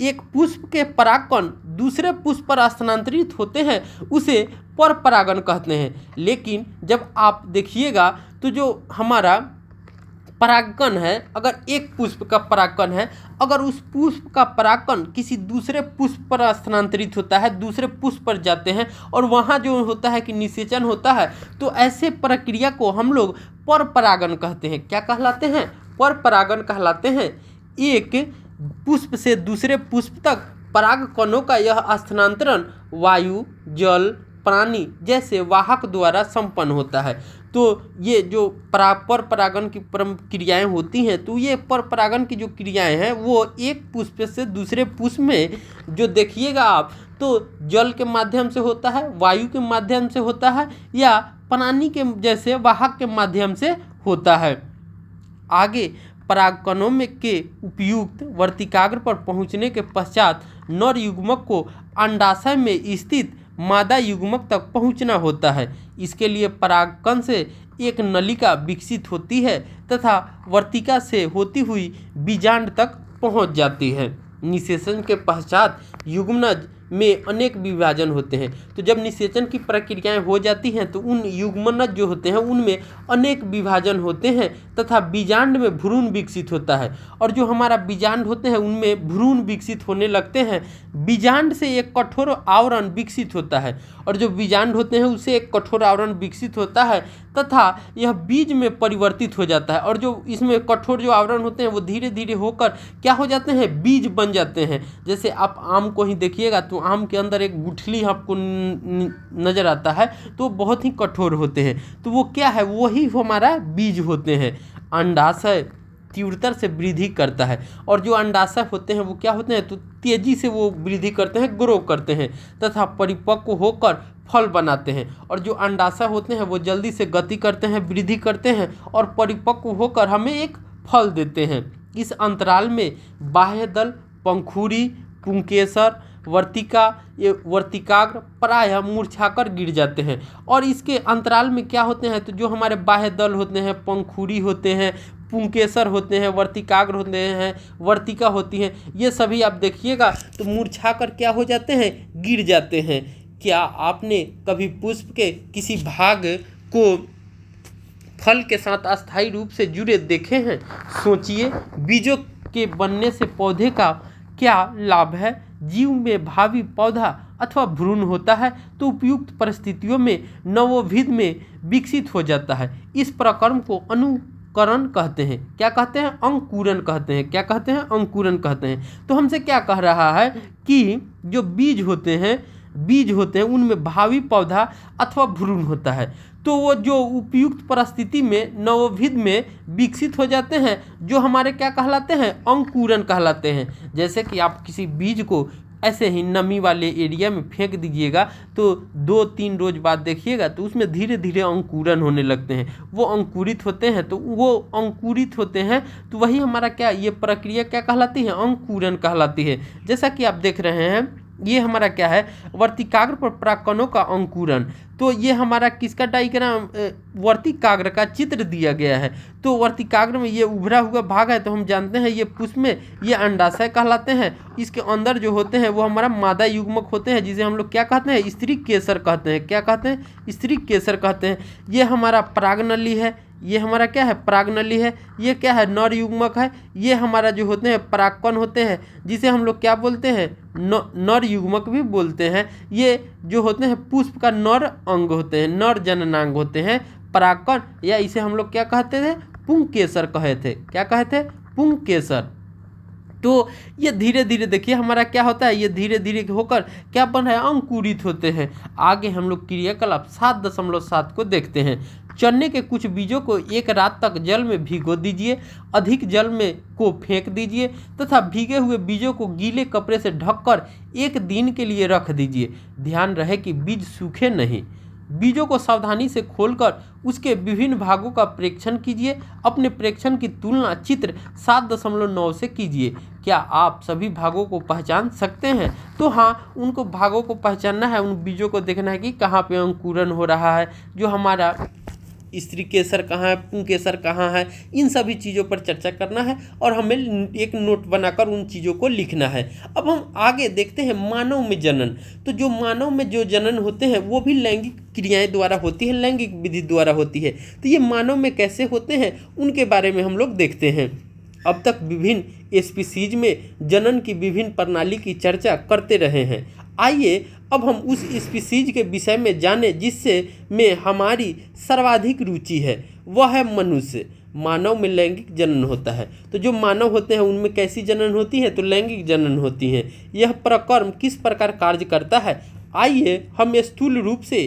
एक पुष्प के परागकण दूसरे पुष्प पर स्थानांतरित होते हैं उसे परपरागन कहते हैं। लेकिन जब आप देखिएगा तो जो हमारा परागकण है, अगर एक पुष्प का परागकण है, अगर उस पुष्प का परागकण किसी दूसरे पुष्प पर स्थानांतरित होता है, दूसरे पुष्प पर जाते हैं और वहाँ जो होता है कि निषेचन होता है, तो ऐसे प्रक्रिया को हम लोग परपरागन कहते हैं। क्या कहलाते हैं, परपरागन कहलाते हैं। एक पुष्प से दूसरे पुष्प तक परागकणों का यह स्थानांतरण वायु, जल, प्राणी जैसे वाहक द्वारा संपन्न होता है। तो ये जो परपरागन की क्रियाएं होती हैं, तो ये परपरागन की जो क्रियाएं हैं वो एक पुष्प से दूसरे पुष्प में जो देखिएगा आप, तो जल के माध्यम से होता है, वायु के माध्यम से होता है या प्राणी के जैसे वाहक के माध्यम से होता है। आगे परागकणों में के उपयुक्त वर्तिकाग्र पर पहुंचने के पश्चात नर युग्मक को अंडाशय में स्थित मादा युग्मक तक पहुंचना होता है। इसके लिए परागकण से एक नलिका विकसित होती है तथा वर्तिका से होती हुई बीजांड तक पहुंच जाती है। निषेचन के पश्चात युग्मनज में अनेक विभाजन होते हैं। तो जब निषेचन की प्रक्रियाएं हो जाती हैं तो उन युग्मनज जो होते हैं उनमें अनेक विभाजन होते हैं तथा बीजांड में भ्रूण विकसित होता है। और जो हमारा बीजांड होते हैं उनमें भ्रूण विकसित होने लगते हैं। बीजांड से एक कठोर आवरण विकसित होता है और जो बीजांड होते हैं उससे एक कठोर आवरण विकसित होता है तथा यह बीज में परिवर्तित हो जाता है। और जो इसमें कठोर जो आवरण होते हैं वो धीरे धीरे होकर क्या हो जाते हैं, बीज बन जाते हैं। जैसे आप आम को ही देखिएगा तो आम के अंदर एक गुठली आपको नजर आता है तो बहुत ही कठोर होते हैं, तो वो क्या है, वही हमारा बीज होते हैं। अंडाशय तीव्रता से वृद्धि करता है और जो अंडाशय होते हैं वो क्या होते हैं, तो तेजी से वो वृद्धि करते हैं, ग्रो करते हैं तथा परिपक्व होकर फल बनाते हैं। और जो अंडाशय होते हैं वो जल्दी से गति करते हैं, वृद्धि करते हैं और परिपक्व होकर हमें एक फल देते हैं। इस अंतराल में बाह्य दल, पंखुड़ी, पुंकेसर, वर्तिका, ये वर्तिकाग्र प्रायः मूर्छाकर गिर जाते हैं। और इसके अंतराल में क्या होते हैं, तो जो हमारे बाह्य दल होते हैं, पंखुड़ी होते हैं, पुंकेसर होते हैं, वर्तिकाग्र होते हैं, वर्तिका होती हैं, ये सभी आप देखिएगा तो मूर्छाकर क्या हो जाते हैं, गिर जाते हैं। क्या आपने कभी पुष्प के किसी भाग को फल के साथ अस्थायी रूप से जुड़े देखे हैं? सोचिए, बीजों के बनने से पौधे का क्या लाभ है। जीव में भावी पौधा अथवा भ्रूण होता है तो उपयुक्त परिस्थितियों में नवोविध में विकसित हो जाता है। इस प्रक्रम को अनुकरण कहते हैं। क्या कहते हैं, अंकुरन कहते हैं। क्या कहते हैं, अंकुरन कहते हैं। तो हमसे क्या कह रहा है कि जो बीज होते हैं उनमें भावी पौधा अथवा भ्रूण होता है, तो वो जो उपयुक्त परिस्थिति में नवोविध में विकसित हो जाते हैं, जो हमारे क्या कहलाते हैं, अंकुरन कहलाते हैं। जैसे कि आप किसी बीज को ऐसे ही नमी वाले एरिया में फेंक दीजिएगा तो 2-3 रोज बाद देखिएगा तो उसमें धीरे धीरे अंकुरन होने लगते हैं, वो अंकुरित होते हैं। तो वो अंकुरित होते हैं तो वही हमारा क्या, ये प्रक्रिया क्या कहलाती है, अंकुरन कहलाती है। जैसा कि आप देख रहे हैं ये हमारा क्या है, वर्तिकाग्र पर परागकणों का अंकुरन। तो ये हमारा किसका डायग्राम, वर्तिकाग्र का चित्र दिया गया है। तो वर्तिकाग्र में ये उभरा हुआ भाग है, तो हम जानते हैं ये पुष्प में ये अंडाशय कहलाते हैं। इसके अंदर जो होते हैं वो हमारा मादा युग्मक होते हैं, जिसे हम लोग क्या कहते हैं, स्त्री केसर कहते हैं। क्या कहते हैं, स्त्री केसर कहते हैं। ये हमारा परागनली है, ये हमारा क्या है, परागनली है। ये क्या है, नर युग्मक है। ये हमारा जो होते हैं परागकण होते हैं, जिसे हम लोग क्या बोलते हैं, नर युग्मक भी बोलते हैं। ये जो होते हैं पुष्प का नर अंग होते हैं, नर जननांग होते हैं परागकण, या इसे हम लोग क्या कहते थे, पुंकेसर कहे थे। क्या कहे थे, पुंकेसर। तो ये धीरे धीरे देखिए हमारा क्या होता है, ये धीरे धीरे होकर क्या बन रहा है, अंकुरित होते हैं। आगे हम लोग क्रियाकलाप 7.7 को देखते हैं। चने के कुछ बीजों को एक रात तक जल में भिगो दीजिए, अधिक जल में को फेंक दीजिए तथा भीगे हुए बीजों को गीले कपड़े से ढककर 1 दिन के लिए रख दीजिए। ध्यान रहे कि बीज सूखे नहीं। बीजों को सावधानी से खोलकर उसके विभिन्न भागों का प्रेक्षण कीजिए। अपने प्रेक्षण की तुलना चित्र 7.9 से कीजिए। क्या आप सभी भागों को पहचान सकते हैं? तो हाँ, उनको भागों को पहचानना है, उन बीजों को देखना है कि कहाँ पे अंकुरन हो रहा है, जो हमारा स्त्री केसर कहाँ है, पुंकेसर कहाँ है, इन सभी चीज़ों पर चर्चा करना है और हमें एक नोट बनाकर उन चीज़ों को लिखना है। अब हम आगे देखते हैं मानव में जनन। तो जो मानव में जो जनन होते हैं वो भी लैंगिक क्रियाएं द्वारा होती है, लैंगिक विधि द्वारा होती है। तो ये मानव में कैसे होते हैं उनके बारे में हम लोग देखते हैं। अब तक विभिन्न स्पीसीज में जनन की विभिन्न प्रणाली की चर्चा करते रहे हैं। आइए अब हम उस स्पीसीज के विषय में जानें जिससे में हमारी सर्वाधिक रुचि है, वह है मनुष्य। मानव में लैंगिक जनन होता है। तो जो मानव होते हैं उनमें कैसी जनन होती है? तो लैंगिक जनन होती है। यह प्रक्रम किस प्रकार कार्य करता है? आइए हम स्थूल रूप से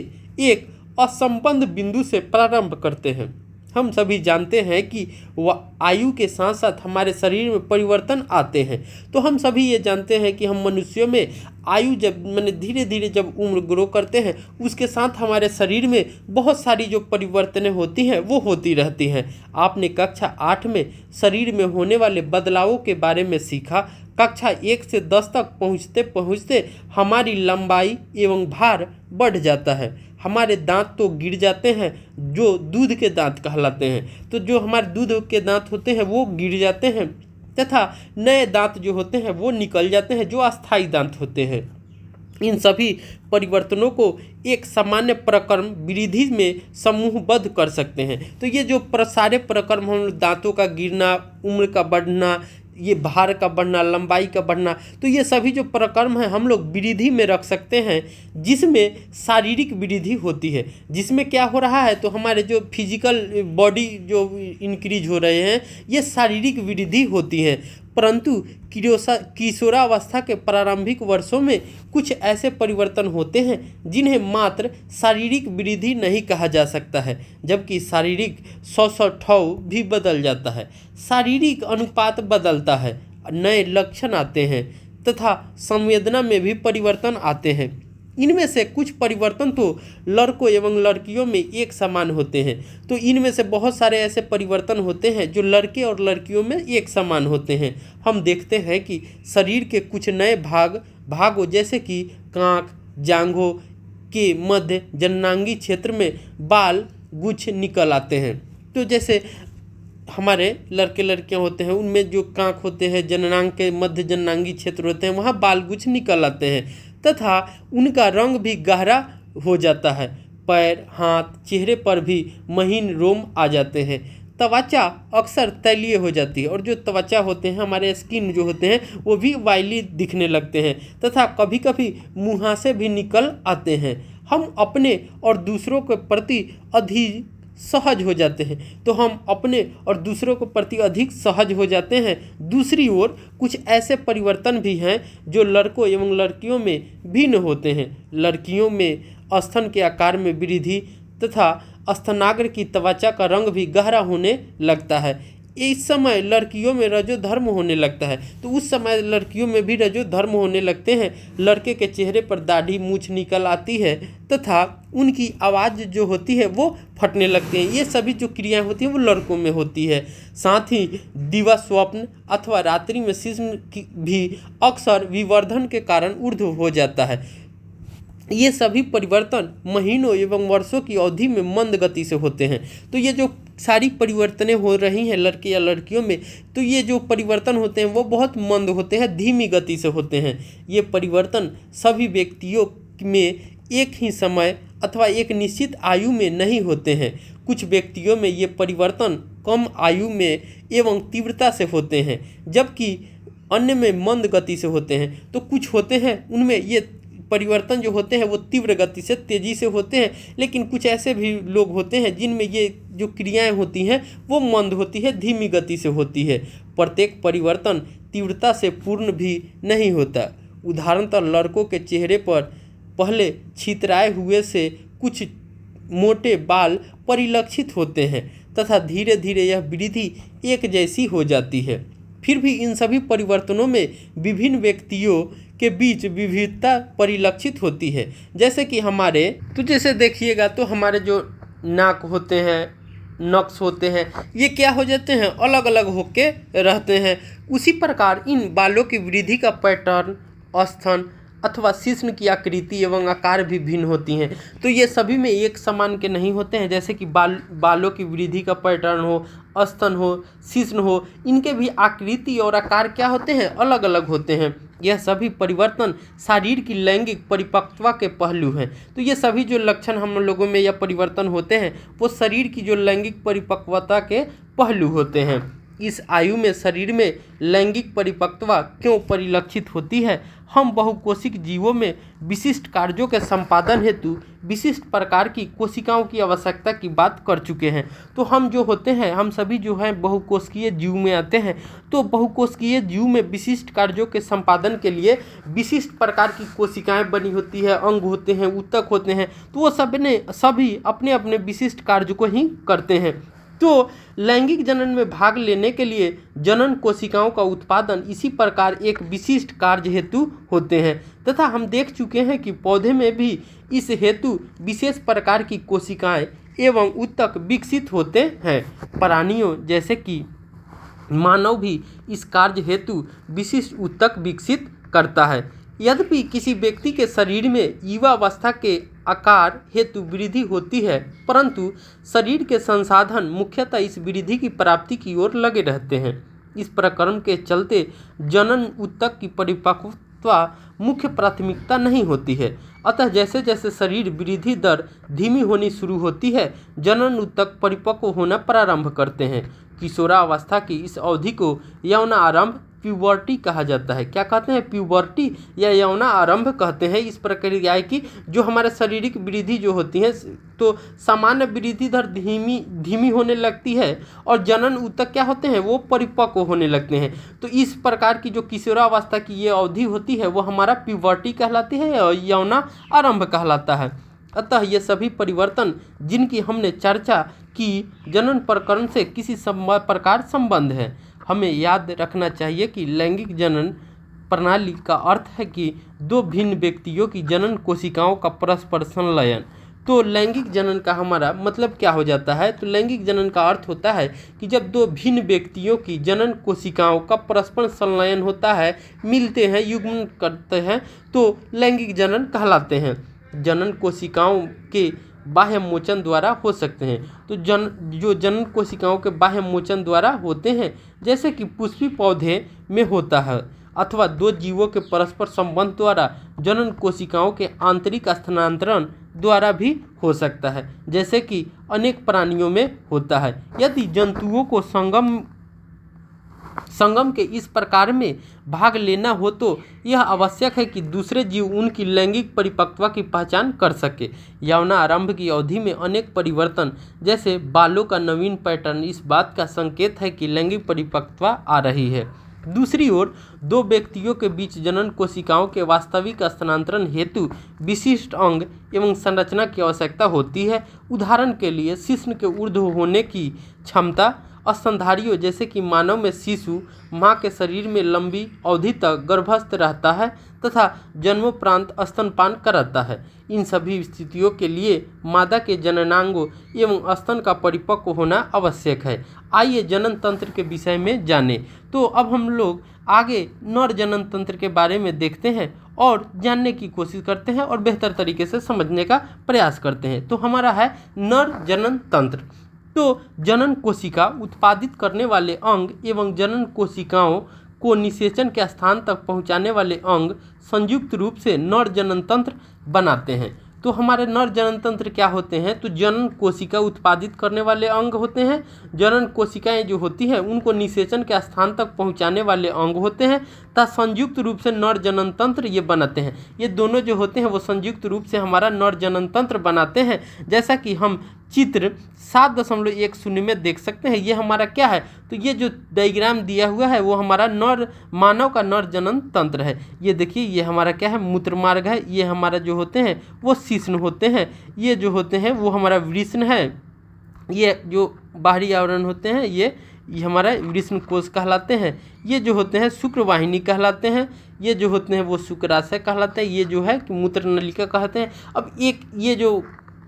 एक असंबद्ध बिंदु से प्रारंभ करते हैं। हम सभी जानते हैं कि वह आयु के साथ साथ हमारे शरीर में परिवर्तन आते हैं। तो हम सभी ये जानते हैं कि हम मनुष्यों में आयु जब धीरे धीरे जब उम्र ग्रो करते हैं उसके साथ हमारे शरीर में बहुत सारी जो परिवर्तनें होती हैं वो होती रहती हैं। आपने कक्षा 8 में शरीर में होने वाले बदलावों के बारे में सीखा। कक्षा 1 से 10 तक पहुँचते पहुँचते हमारी लंबाई एवं भार बढ़ जाता है। हमारे दांत तो गिर जाते हैं जो दूध के दांत कहलाते हैं। तो जो हमारे दूध के दांत होते हैं वो गिर जाते हैं तथा नए दांत जो होते हैं वो निकल जाते हैं जो अस्थायी दांत होते हैं। इन सभी परिवर्तनों को एक सामान्य प्रक्रम वृद्धि में समूहबद्ध कर सकते हैं। तो ये जो सारे प्रक्रम हम दांतों का गिरना, उम्र का बढ़ना, ये भार का बढ़ना, लंबाई का बढ़ना, तो ये सभी जो प्रक्रम हैं हम लोग वृद्धि में रख सकते हैं जिसमें शारीरिक वृद्धि होती है। जिसमें क्या हो रहा है? तो हमारे जो फिजिकल बॉडी जो इंक्रीज हो रहे हैं ये शारीरिक वृद्धि होती है। परंतु किशोरावस्था के प्रारंभिक वर्षों में कुछ ऐसे परिवर्तन होते हैं जिन्हें मात्र शारीरिक वृद्धि नहीं कहा जा सकता है, जबकि शारीरिक स्वभाव भी बदल जाता है, शारीरिक अनुपात बदलता है, नए लक्षण आते हैं तथा संवेदना में भी परिवर्तन आते हैं। इनमें से कुछ परिवर्तन तो लड़कों एवं लड़कियों में एक समान होते हैं। तो इनमें से बहुत सारे ऐसे परिवर्तन होते हैं जो लड़के और लड़कियों में एक समान होते हैं। हम देखते हैं कि शरीर के कुछ नए भागों जैसे कि कांख, जांघों के मध्य जननांगी क्षेत्र में बाल गुच्छ निकल आते हैं। तो जैसे हमारे लड़के लड़कियां होते हैं उनमें जो कांख होते हैं, जननांग के मध्य जननांगी क्षेत्र होते हैं, वहाँ बाल गुच्छ निकल आते हैं तथा उनका रंग भी गहरा हो जाता है। पैर, हाथ, चेहरे पर भी महीन रोम आ जाते हैं। त्वचा अक्सर तैलीय हो जाती है और जो त्वचा होते हैं हमारे स्किन जो होते हैं वो भी वाइली दिखने लगते हैं तथा कभी कभी मुहासे भी निकल आते हैं। हम अपने और दूसरों के प्रति अधिक सहज हो जाते हैं। तो हम अपने और दूसरों के प्रति अधिक सहज हो जाते हैं। दूसरी ओर कुछ ऐसे परिवर्तन भी हैं जो लड़कों एवं लड़कियों में भिन्न होते हैं। लड़कियों में स्तन के आकार में वृद्धि तथा स्तनाग्र की त्वचा का रंग भी गहरा होने लगता है। इस समय लड़कियों में रजोधर्म होने लगता है। तो उस समय लड़कियों में भी रजोधर्म होने लगते हैं। लड़के के चेहरे पर दाढ़ी मूछ निकल आती है तथा उनकी आवाज़ जो होती है वो फटने लगती है। ये सभी जो क्रियाएं होती हैं वो लड़कों में होती है। साथ ही दिवा स्वप्न अथवा रात्रि में शिश्न भी अक्सर विवर्धन के कारण ऊर्ध्व हो जाता है। ये सभी परिवर्तन महीनों एवं वर्षों की अवधि में मंद गति से होते हैं। तो ये जो सारी परिवर्तनें हो रही हैं लड़के या लड़कियों में, तो ये जो परिवर्तन होते हैं वो बहुत मंद होते हैं, धीमी गति से होते हैं। ये परिवर्तन सभी व्यक्तियों में एक ही समय अथवा एक निश्चित आयु में नहीं होते हैं। कुछ व्यक्तियों में ये परिवर्तन कम आयु में एवं तीव्रता से होते हैं, जबकि अन्य में मंद गति से होते हैं। तो कुछ होते हैं उनमें ये परिवर्तन जो होते हैं वो तीव्र गति से तेज़ी से होते हैं, लेकिन कुछ ऐसे भी लोग होते हैं जिनमें ये जो क्रियाएं होती हैं वो मंद होती है, धीमी गति से होती है। प्रत्येक परिवर्तन तीव्रता से पूर्ण भी नहीं होता। उदाहरणतः लड़कों के चेहरे पर पहले छितराए हुए से कुछ मोटे बाल परिलक्षित होते हैं तथा धीरे धीरे यह वृद्धि एक जैसी हो जाती है। फिर भी इन सभी परिवर्तनों में विभिन्न व्यक्तियों के बीच विविधता परिलक्षित होती है। जैसे कि जैसे देखिएगा तो हमारे जो नाक होते हैं, नक्श होते हैं, ये क्या हो जाते हैं, अलग अलग होके रहते हैं। उसी प्रकार इन बालों की वृद्धि का पैटर्न, स्तन अथवा शिश्न की आकृति एवं आकार भी भिन्न होती हैं। तो ये सभी में एक समान के नहीं होते हैं। जैसे कि बालों की वृद्धि का पैटर्न हो, स्तन हो, शिश्न हो, इनके भी आकृति और आकार क्या होते हैं, अलग अलग होते हैं। यह सभी परिवर्तन शरीर की लैंगिक परिपक्वता के पहलू हैं। तो ये सभी जो लक्षण हम लोगों में या परिवर्तन होते हैं वो शरीर की जो लैंगिक परिपक्वता के पहलू होते हैं। इस आयु में शरीर में लैंगिक परिपक्वता क्यों परिलक्षित होती है? हम बहुकोशिक जीवों में विशिष्ट कार्यों के संपादन हेतु विशिष्ट प्रकार की कोशिकाओं की आवश्यकता की बात कर चुके हैं। तो हम जो होते हैं, हम सभी जो हैं बहुकोशिकीय जीव में आते हैं। तो बहुकोशिकीय जीव में विशिष्ट कार्यों के संपादन के लिए विशिष्ट प्रकार की कोशिकाएं बनी होती है, अंग होते हैं, ऊतक होते हैं। तो वो सभी अपने अपने विशिष्ट कार्य को ही करते हैं। तो लैंगिक जनन में भाग लेने के लिए जनन कोशिकाओं का उत्पादन इसी प्रकार एक विशिष्ट कार्य हेतु होते हैं तथा हम देख चुके हैं कि पौधे में भी इस हेतु विशेष प्रकार की कोशिकाएं एवं ऊतक विकसित होते हैं। प्राणियों जैसे कि मानव भी इस कार्य हेतु विशिष्ट ऊतक विकसित करता है। यद्यपि किसी व्यक्ति के शरीर में युवावस्था के आकार हेतु वृद्धि होती है, परंतु शरीर के संसाधन मुख्यतः इस वृद्धि की प्राप्ति की ओर लगे रहते हैं। इस प्रक्रम के चलते जनन ऊतक की परिपक्वता मुख्य प्राथमिकता नहीं होती है। अतः जैसे जैसे शरीर वृद्धि दर धीमी होनी शुरू होती है, जनन ऊतक परिपक्व होना प्रारंभ करते हैं। किशोरावस्था की इस अवधि को यौनारंभ प्यूबर्टी कहा जाता है। क्या कहते हैं? प्यूबर्टी या यौना आरंभ कहते हैं इस प्रक्रिया की जो हमारे शारीरिक वृद्धि जो होती है तो सामान्य वृद्धि दर धीमी होने लगती है और जनन ऊतक क्या होते हैं, वो परिपक्व होने लगते हैं। तो इस प्रकार की जो किशोरावस्था की ये अवधि होती है वो हमारा प्यूबर्टी कहलाती है और यौना आरंभ कहलाता है। अतः ये सभी परिवर्तन जिनकी हमने चर्चा की जनन प्रकरण से किसी प्रकार संबंध है। हमें याद रखना चाहिए कि लैंगिक जनन प्रणाली का अर्थ है कि दो भिन्न व्यक्तियों की जनन कोशिकाओं का परस्पर संलयन। तो लैंगिक जनन का हमारा मतलब क्या हो जाता है? तो लैंगिक जनन का अर्थ होता है कि जब दो भिन्न व्यक्तियों की जनन कोशिकाओं का परस्पर संलयन होता है, मिलते हैं, युग्मन करते हैं, तो लैंगिक जनन कहलाते हैं। जनन कोशिकाओं के बाह्य मोचन द्वारा हो सकते हैं। तो जो जनन कोशिकाओं के बाह्य मोचन द्वारा होते हैं, जैसे कि पुष्पी पौधे में होता है, अथवा दो जीवों के परस्पर संबंध द्वारा जनन कोशिकाओं के आंतरिक स्थानांतरण द्वारा भी हो सकता है, जैसे कि अनेक प्राणियों में होता है। यदि जंतुओं को संगम के इस प्रकार में भाग लेना हो तो यह आवश्यक है कि दूसरे जीव उनकी लैंगिक परिपक्वता की पहचान कर सके। यौना आरंभ की अवधि में अनेक परिवर्तन जैसे बालों का नवीन पैटर्न इस बात का संकेत है कि लैंगिक परिपक्वता आ रही है। दूसरी ओर दो व्यक्तियों के बीच जनन कोशिकाओं के वास्तविक स्थानांतरण हेतु विशिष्ट अंग एवं संरचना की आवश्यकता होती है। उदाहरण के लिए शिश्न के ऊर्ध्व होने की क्षमता, स्तनधारियों जैसे कि मानव में शिशु माँ के शरीर में लंबी अवधि तक गर्भस्थ रहता है तथा जन्मोपरांत स्तनपान कराता है। इन सभी स्थितियों के लिए मादा के जननांगों एवं स्तन का परिपक्व होना आवश्यक है। आइए जनन तंत्र के विषय में जानें। तो अब हम लोग आगे नर जनन तंत्र के बारे में देखते हैं और जानने की कोशिश करते हैं और बेहतर तरीके से समझने का प्रयास करते हैं। तो हमारा है नर जनन तंत्र। तो जनन कोशिका उत्पादित करने वाले अंग एवं जनन कोशिकाओं को निषेचन के स्थान तक पहुंचाने वाले अंग संयुक्त रूप से नर जनन तंत्र बनाते हैं। तो हमारे नर जनन तंत्र क्या होते हैं? तो जनन कोशिका उत्पादित करने वाले अंग होते हैं। जनन कोशिकाएं जो होती हैं उनको निषेचन के स्थान तक पहुंचाने वाले अंग होते हैं तथा संयुक्त रूप से नर जनन तंत्र ये बनाते हैं। ये दोनों जो होते हैं वो संयुक्त रूप से हमारा नर जनन तंत्र बनाते हैं। जैसा कि हम चित्र 7.10 में देख सकते हैं। ये हमारा क्या है? तो ये जो डायग्राम दिया हुआ है वो हमारा मानव का नर जनन तंत्र है। ये देखिए, ये हमारा क्या है? मूत्र मार्ग है। ये हमारा जो होते हैं वो शिश्न होते हैं। ये जो होते हैं वो हमारा वृषण है। ये जो बाहरी आवरण होते हैं ये ये हमारा वृषण कोश कहलाते हैं। ये जो होते हैं शुक्रवाहिनी कहलाते हैं। ये जो होते हैं वो शुक्राशय कहलाते हैं। ये जो है कि मूत्र नलिका कहते हैं। अब एक ये जो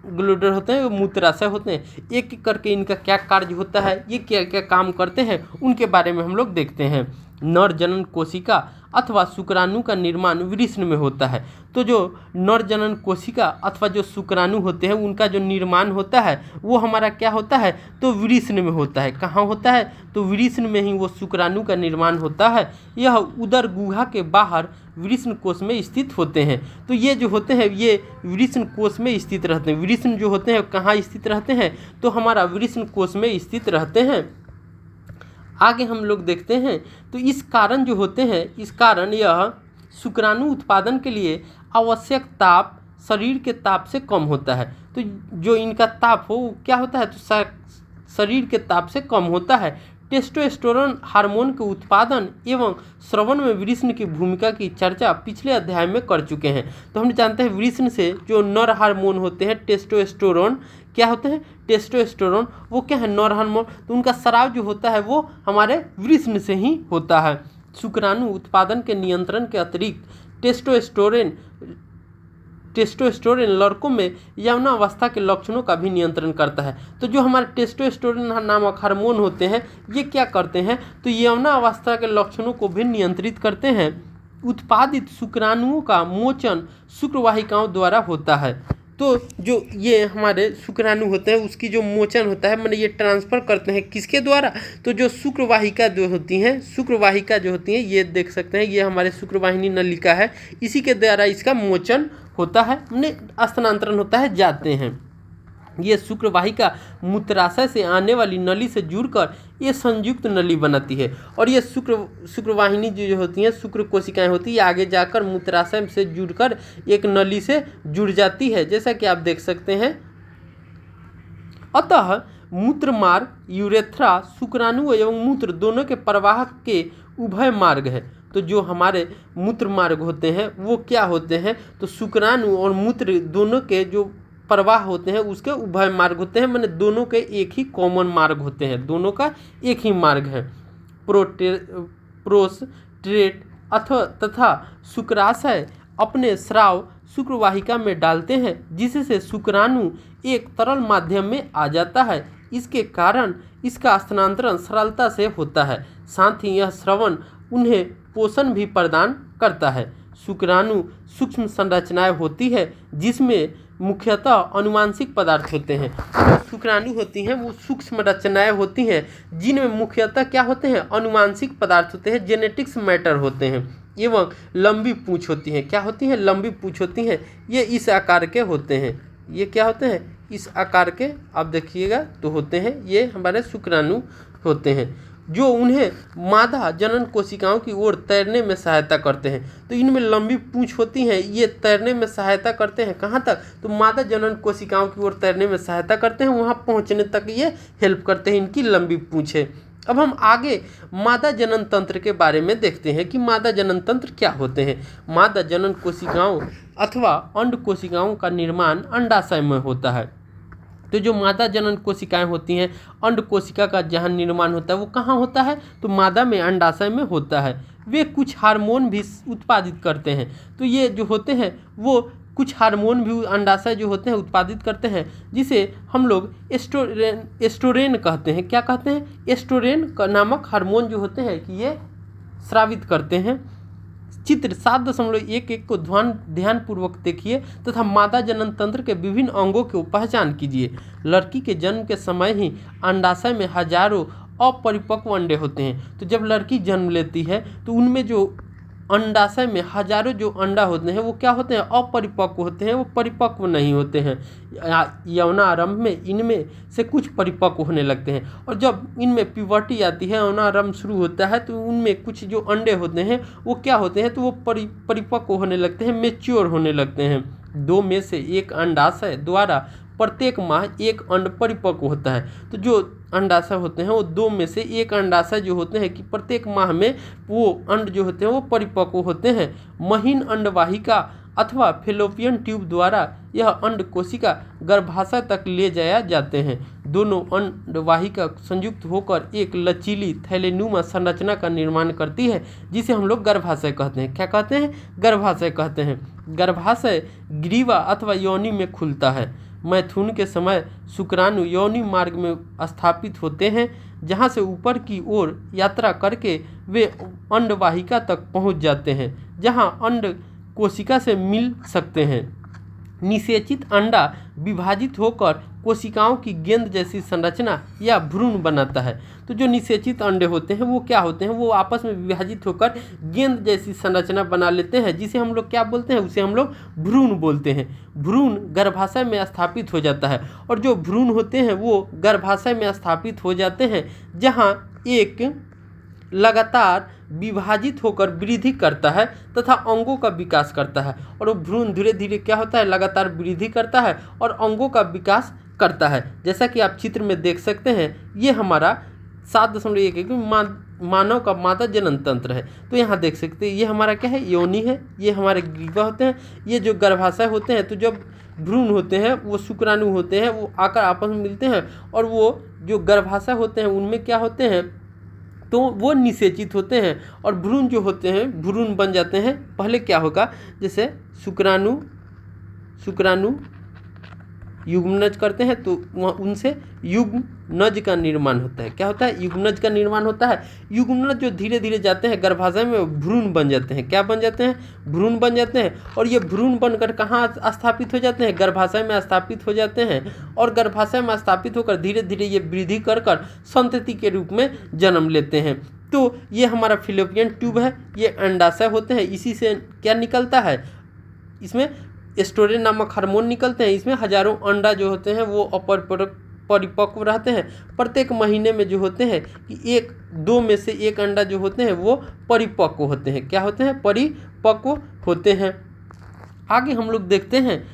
ग्लोडर होते हैं वो मूत्राशय होते हैं। एक एक करके इनका क्या कार्य होता है, ये क्या क्या काम करते हैं, उनके बारे में हम लोग देखते हैं। नर जनन कोशिका अथवा शुक्राणु का निर्माण वृषण में होता है। तो जो नर जनन कोशिका अथवा जो शुक्राणु होते हैं उनका जो निर्माण होता है वो हमारा क्या होता है, तो वृषण में होता है। कहाँ होता है, तो वृषण में ही वो शुक्राणु का निर्माण होता है। यह उदर गुहा के बाहर वृषण कोश में स्थित होते हैं। तो ये जो होते हैं ये वृषण कोश में स्थित रहते हैं। वृषण जो होते हैं कहाँ स्थित रहते हैं, तो हमारा वृषण कोश में स्थित रहते हैं। आगे हम लोग देखते हैं तो इस कारण जो होते हैं, इस कारण यह शुक्राणु उत्पादन के लिए आवश्यक ताप शरीर के ताप से कम होता है। तो जो इनका ताप हो वो क्या होता है, तो शरीर के ताप से कम होता है। टेस्टोस्टेरोन हार्मोन के उत्पादन एवं श्रवण में वृषण की भूमिका की चर्चा पिछले अध्याय में कर चुके हैं। तो हम जानते हैं वृषण से जो नर हार्मोन होते हैं टेस्टोस्टेरोन, क्या होते हैं, टेस्टोस्टेरोन वो क्या है, नर हार्मोन। तो उनका स्राव जो होता है वो हमारे वृषण से ही होता है। शुक्राणु उत्पादन के नियंत्रण के अतिरिक्त टेस्टोस्टेरोन लड़कों में यौनावस्था के लक्षणों का भी नियंत्रण करता है। तो जो हमारे टेस्टोस्टेरोन नामक हार्मोन होते हैं ये क्या करते हैं, तो यौनावस्था के लक्षणों को भी नियंत्रित करते हैं। उत्पादित शुक्राणुओं का मोचन शुक्रवाहिकाओं द्वारा होता है। तो जो ये हमारे शुक्राणु होते हैं उसकी जो मोचन होता है, मैंने ये ट्रांसफ़र करते हैं किसके द्वारा, तो जो शुक्रवाहिका जो होती हैं, शुक्रवाहिका जो होती हैं ये देख सकते हैं, ये हमारे शुक्रवाहिनी नलिका है, इसी के द्वारा इसका मोचन होता है, मैंने स्थानांतरण होता है, जाते हैं। ये शुक्रवाहिका मूत्राशय से आने वाली नली से जुड़कर ये संयुक्त नली बनाती है। और ये शुक्रवाहिनी जो होती हैं, शुक्र कोशिकाएं होती है, आगे जाकर मूत्राशय से जुड़कर एक नली से जुड़ जाती है, जैसा कि आप देख सकते हैं। अतः मूत्रमार्ग, यूरेथ्रा, शुक्राणु एवं मूत्र दोनों के प्रवाह के उभय मार्ग है। तो जो हमारे मूत्र मार्ग होते हैं वो क्या होते हैं, तो शुक्राणु और मूत्र दोनों के जो प्रवाह होते हैं उसके उभय मार्ग होते हैं, माने दोनों के एक ही कॉमन मार्ग होते हैं, दोनों का एक ही मार्ग है। प्रोस्टेट अथवा तथा शुक्राशय अपने स्राव शुक्रवाहिका में डालते हैं, जिससे शुक्राणु एक तरल माध्यम में आ जाता है। इसके कारण इसका स्थानांतरण सरलता से होता है। साथ ही यह श्रवण उन्हें पोषण भी प्रदान करता है। शुक्राणु सूक्ष्म संरचनाएं होती है जिसमें मुख्यतः अनुवांशिक पदार्थ होते हैं। जो शुक्राणु होती हैं वो सूक्ष्म रचनाएं होती हैं जिनमें मुख्यतः क्या होते हैं, अनुवांशिक पदार्थ होते हैं, जेनेटिक्स मैटर होते हैं, एवं लंबी पूंछ होती हैं। क्या होती हैं, लंबी पूंछ होती हैं। ये इस आकार के होते हैं, ये क्या होते हैं, इस आकार के आप देखिएगा तो होते हैं, ये हमारे शुक्राणु होते हैं जो उन्हें मादा जनन कोशिकाओं की ओर तैरने में सहायता करते हैं। तो इनमें लंबी पूंछ होती हैं, ये तैरने में सहायता करते हैं, कहाँ तक, तो मादा जनन कोशिकाओं की ओर तैरने में सहायता करते हैं, वहाँ पहुँचने तक ये हेल्प करते हैं, इनकी लंबी पूंछ है। अब हम आगे मादा जनन तंत्र के बारे में देखते हैं कि मादा जनन तंत्र क्या होते हैं। मादा जनन कोशिकाओं अथवा अंड कोशिकाओं का निर्माण अंडाशय में होता है। तो जो मादा जनन कोशिकाएं होती हैं, अंड कोशिका का जहाँ निर्माण होता है वो कहाँ होता है, तो मादा में, अंडाशय में होता है। वे कुछ हार्मोन भी उत्पादित करते हैं। तो ये जो होते हैं वो कुछ हार्मोन भी अंडाशय जो होते हैं उत्पादित करते हैं, जिसे हम लोग एस्ट्रोरेन कहते हैं। क्या कहते हैं, एस्ट्रोरेन नामक हार्मोन जो होते हैं कि ये स्रावित करते हैं। चित्र 7.11 को ध्यानपूर्वक देखिए तथा मादा जनन तंत्र के विभिन्न अंगों की पहचान कीजिए। लड़की के जन्म के समय ही अंडाशय में हजारों अपरिपक्व अंडे होते हैं। तो जब लड़की जन्म लेती है तो उनमें जो अंडाशय में हजारों जो अंडा होते हैं वो क्या होते हैं, अपरिपक्व होते हैं, वो परिपक्व नहीं होते हैं। यौनारंभ में इनमें से कुछ परिपक्व होने लगते हैं, और जब इनमें प्यूबर्टी आती है, यौनारंभ शुरू होता है, तो उनमें कुछ जो अंडे होते हैं वो क्या होते हैं, तो वो परिपक्व होने लगते हैं, मेच्योर होने लगते हैं। 2 में से 1 अंडाशय द्वारा प्रत्येक माह 1 अंड परिपक्व होता है। तो जो अंडाशय होते हैं वो 2 में से 1 अंडाशय जो होते हैं कि प्रत्येक माह में वो अंड जो होते हैं वो परिपक्व होते हैं। महीन अंडवाहिका अथवा फेलोपियन ट्यूब द्वारा यह अंड कोशिका गर्भाशय तक ले जाया जाते हैं। दोनों अंडवाहिका संयुक्त होकर एक लचीली थैलेनुमा संरचना का निर्माण करती है, जिसे हम लोग गर्भाशय कहते हैं। क्या कहते हैं? गर्भाशय कहते हैं। गर्भाशय ग्रीवा अथवा योनि में खुलता है। मैथुन के समय शुक्राणु योनि मार्ग में स्थापित होते हैं, जहां से ऊपर की ओर यात्रा करके वे अंडवाहिका तक पहुंच जाते हैं, जहां अंड कोशिका से मिल सकते हैं। निषेचित अंडा विभाजित होकर कोशिकाओं की गेंद जैसी संरचना या भ्रूण बनाता है। तो जो निषेचित अंडे होते हैं वो क्या होते हैं? वो आपस में विभाजित होकर गेंद जैसी संरचना बना लेते हैं, जिसे हम लोग क्या बोलते हैं? उसे हम लोग भ्रूण बोलते हैं। भ्रूण गर्भाशय में स्थापित हो जाता है, और जो भ्रूण होते हैं वो गर्भाशय में स्थापित हो जाते हैं, जहाँ एक लगातार विभाजित होकर वृद्धि करता है तथा अंगों का विकास करता है। और वो भ्रूण धीरे धीरे क्या होता है? लगातार वृद्धि करता है और अंगों का विकास करता है। जैसा कि आप चित्र में देख सकते हैं, ये हमारा 7.1 मानव का मादा जनन तंत्र है। तो यहाँ देख सकते हैं ये हमारा क्या है? योनि है। ये हमारे ग्रीवा होते हैं। ये जो गर्भाशय होते हैं, तो जब भ्रूण होते हैं वो शुक्राणु होते हैं, वो आकर आपस में मिलते हैं, और वो जो गर्भाशय होते हैं उनमें क्या होते हैं? तो वो निषेचित होते हैं, और भ्रूण जो होते हैं भ्रूण बन जाते हैं। पहले क्या होगा? जैसे शुक्राणु युग्मनज करते हैं, तो वहाँ उनसे युग्मनज का निर्माण होता है। क्या होता है? युग्मनज का निर्माण होता है। युग्मनज जो धीरे धीरे जाते हैं गर्भाशय में, भ्रूण बन जाते हैं। क्या बन जाते हैं? भ्रूण बन जाते हैं। और ये भ्रूण बनकर कहाँ स्थापित हो जाते हैं? गर्भाशय में स्थापित हो जाते हैं। और गर्भाशय में स्थापित होकर धीरे धीरे ये वृद्धि कर संतति के रूप में जन्म लेते हैं। तो ये हमारा फेलोपियन ट्यूब है, ये अंडाशय होते हैं। इसी से क्या निकलता है? इसमें एस्ट्रोजन नामक हार्मोन निकलते हैं। इसमें हजारों अंडा जो होते हैं वो परिपक्व रहते हैं। प्रत्येक महीने में जो होते हैं कि 1-2 में से 1 अंडा जो होते हैं वो परिपक्व होते हैं। क्या होते हैं? परिपक्व होते हैं। आगे हम लोग देखते हैं,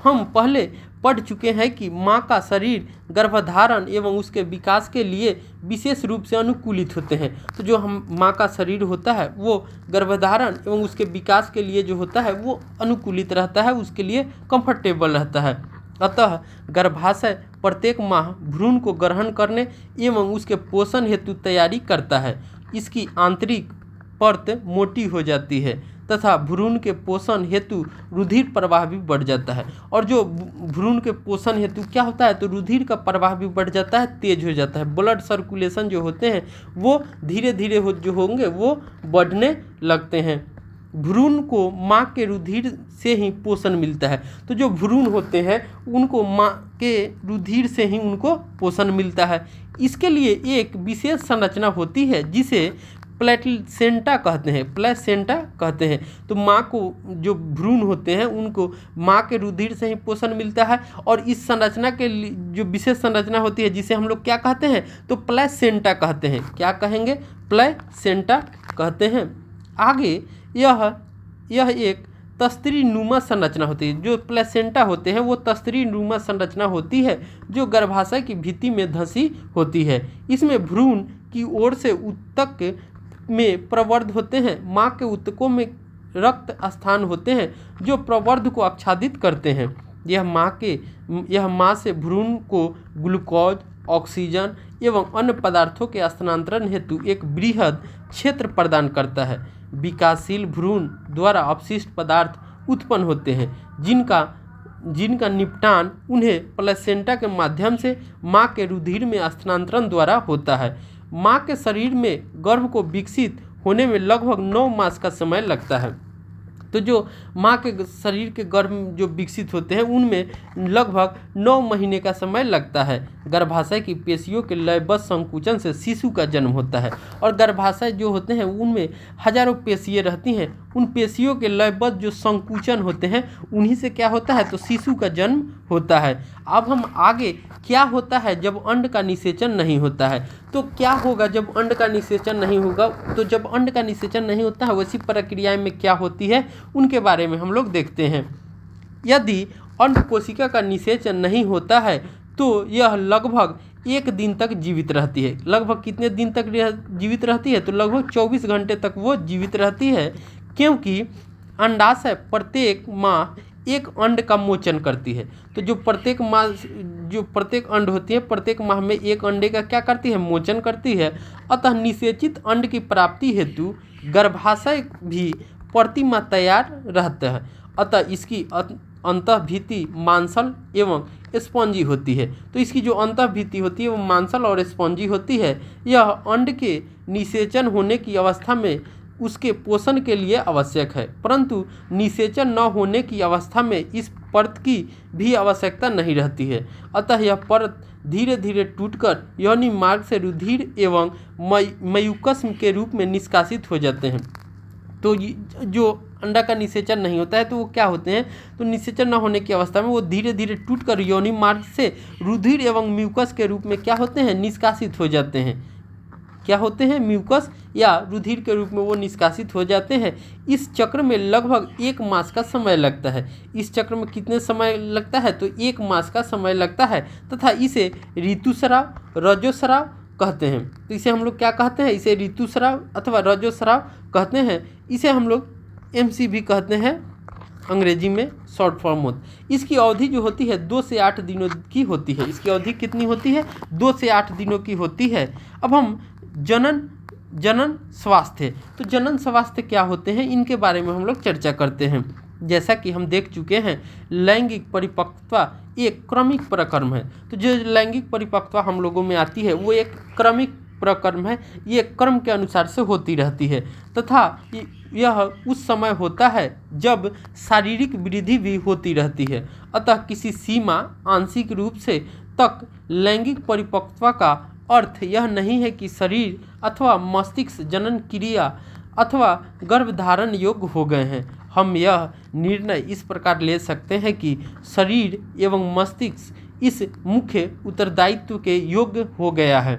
हम पहले पढ़ चुके हैं कि माँ का शरीर गर्भधारण एवं उसके विकास के लिए विशेष रूप से अनुकूलित होते हैं। तो जो हम माँ का शरीर होता है वो गर्भधारण एवं उसके विकास के लिए जो होता है वो अनुकूलित रहता है, उसके लिए कंफर्टेबल रहता है। अतः गर्भाशय प्रत्येक माह भ्रूण को ग्रहण करने एवं उसके पोषण हेतु तैयारी करता है। इसकी आंतरिक परत मोटी हो जाती है तथा भ्रूण के पोषण हेतु रुधिर प्रवाह भी बढ़ जाता है। और जो भ्रूण के पोषण हेतु क्या होता है? तो रुधिर का प्रवाह भी बढ़ जाता है, तेज हो जाता है। ब्लड सर्कुलेशन जो होते हैं वो धीरे धीरे जो होंगे वो बढ़ने लगते हैं। भ्रूण को माँ के रुधिर से ही पोषण मिलता है। तो जो भ्रूण होते हैं उनको माँ के रुधिर से ही उनको पोषण मिलता है। इसके लिए एक विशेष संरचना होती है जिसे प्लेसेंटा कहते हैं। तो माँ को जो भ्रूण होते हैं उनको माँ के रुधिर से ही पोषण मिलता है। और इस संरचना के जो विशेष संरचना होती है जिसे हम लोग क्या कहते हैं? तो प्लेसेंटा कहते हैं। क्या कहेंगे? प्लेसेंटा कहते हैं। आगे यह एक तस्तरी नुमा संरचना होती है। जो प्लेसेंटा होते हैं वो तस्तरी नुमा संरचना होती है जो गर्भाशय की भित्ति में धंसी होती है। इसमें भ्रूण की ओर से ऊतक में प्रवर्ध होते हैं। माँ के ऊतकों में रक्त स्थान होते हैं जो प्रवर्ध को आच्छादित करते हैं। यह माँ से भ्रूण को ग्लूकोज, ऑक्सीजन एवं अन्य पदार्थों के स्थानांतरण हेतु एक बृहद क्षेत्र प्रदान करता है। विकासशील भ्रूण द्वारा अपशिष्ट पदार्थ उत्पन्न होते हैं जिनका निपटान उन्हें प्लेसेंटा के माध्यम से माँ के रुधिर में स्थानांतरण द्वारा होता है। माँ के शरीर में गर्भ को विकसित होने में लगभग 9 मास का समय लगता है। तो जो माँ के शरीर के गर्भ जो विकसित होते हैं उनमें लगभग 9 महीने का समय लगता है। गर्भाशय की पेशियों के लयबद्ध संकुचन से शिशु का जन्म होता है। और गर्भाशय जो होते हैं उनमें हजारों पेशियाँ रहती हैं। उन पेशियों के लयबद्ध जो संकुचन होते हैं उन्हीं से क्या होता है? तो शिशु का जन्म होता है। अब हम आगे क्या होता है जब अंड का निषेचन नहीं होता है? तो क्या होगा जब अंड का निषेचन नहीं होगा? तो जब अंड का निषेचन नहीं होता है वैसी प्रक्रिया में क्या होती है उनके बारे में हम लोग देखते हैं। यदि अंड कोशिका का निषेचन नहीं होता है तो यह लगभग 1 दिन तक जीवित रहती है। लगभग कितने दिन तक जीवित रहती है? तो लगभग 24 घंटे तक वो जीवित रहती है, क्योंकि अंडाशय प्रत्येक माह एक अंड का मोचन करती है। तो जो प्रत्येक अंड होती है प्रत्येक माह में एक अंडे का क्या करती है, मोचन करती है। अतः निषेचित अंड की प्राप्ति हेतु गर्भाशय भी प्रति माह तैयार रहता है। अतः इसकी अंतःभित्ति मांसल एवं स्पॉन्जी होती है। तो इसकी जो अंतःभित्ति होती है वो मांसल और स्पॉन्जी होती है। यह अंड के निषेचन होने की अवस्था में उसके पोषण के लिए आवश्यक है, परंतु निषेचन न होने की अवस्था में इस परत की भी आवश्यकता नहीं रहती है। अतः यह परत धीरे धीरे टूटकर योनि मार्ग से रुधिर एवं मयूकस के रूप में निष्कासित हो जाते हैं। तो जो अंडा का निषेचन नहीं होता है तो वो क्या होते हैं, तो निषेचन न होने की अवस्था में वो धीरे धीरे टूटकर योनि मार्ग से रुधिर एवं म्यूकस के रूप में क्या होते हैं, निष्कासित हो जाते हैं। क्या होते हैं, म्यूकस या रुधिर के रूप में वो निष्कासित हो जाते हैं। इस चक्र में लगभग 1 मास का समय लगता है। इस चक्र में कितने समय लगता है, तो 1 मास का समय लगता है तथा इसे ऋतुस्राव रजोस्राव कहते हैं। तो इसे हम लोग क्या कहते हैं, इसे ऋतुस्राव अथवा रजोस्राव कहते हैं। इसे हम लोग MC भी कहते हैं, अंग्रेजी में शॉर्ट फॉर्म होती। इसकी अवधि जो होती है 2 से 8 दिनों की होती है। इसकी अवधि कितनी होती है, 2 से 8 दिनों की होती है। अब हम जनन स्वास्थ्य, तो जनन स्वास्थ्य क्या होते हैं इनके बारे में हम लोग चर्चा करते हैं। जैसा कि हम देख चुके हैं, लैंगिक परिपक्वता एक क्रमिक प्रक्रम है। तो जो लैंगिक परिपक्वता हम लोगों में आती है वो एक क्रमिक प्रक्रम है। ये क्रम के अनुसार से होती रहती है तथा यह उस समय होता है जब शारीरिक वृद्धि भी होती रहती है। अतः किसी सीमा आंशिक रूप से तक लैंगिक परिपक्वता का अर्थ यह नहीं है कि शरीर अथवा मस्तिष्क जनन क्रिया अथवा गर्भधारण योग्य हो गए हैं। हम यह निर्णय इस प्रकार ले सकते हैं कि शरीर एवं मस्तिष्क इस मुख्य उत्तरदायित्व के योग्य हो गया है।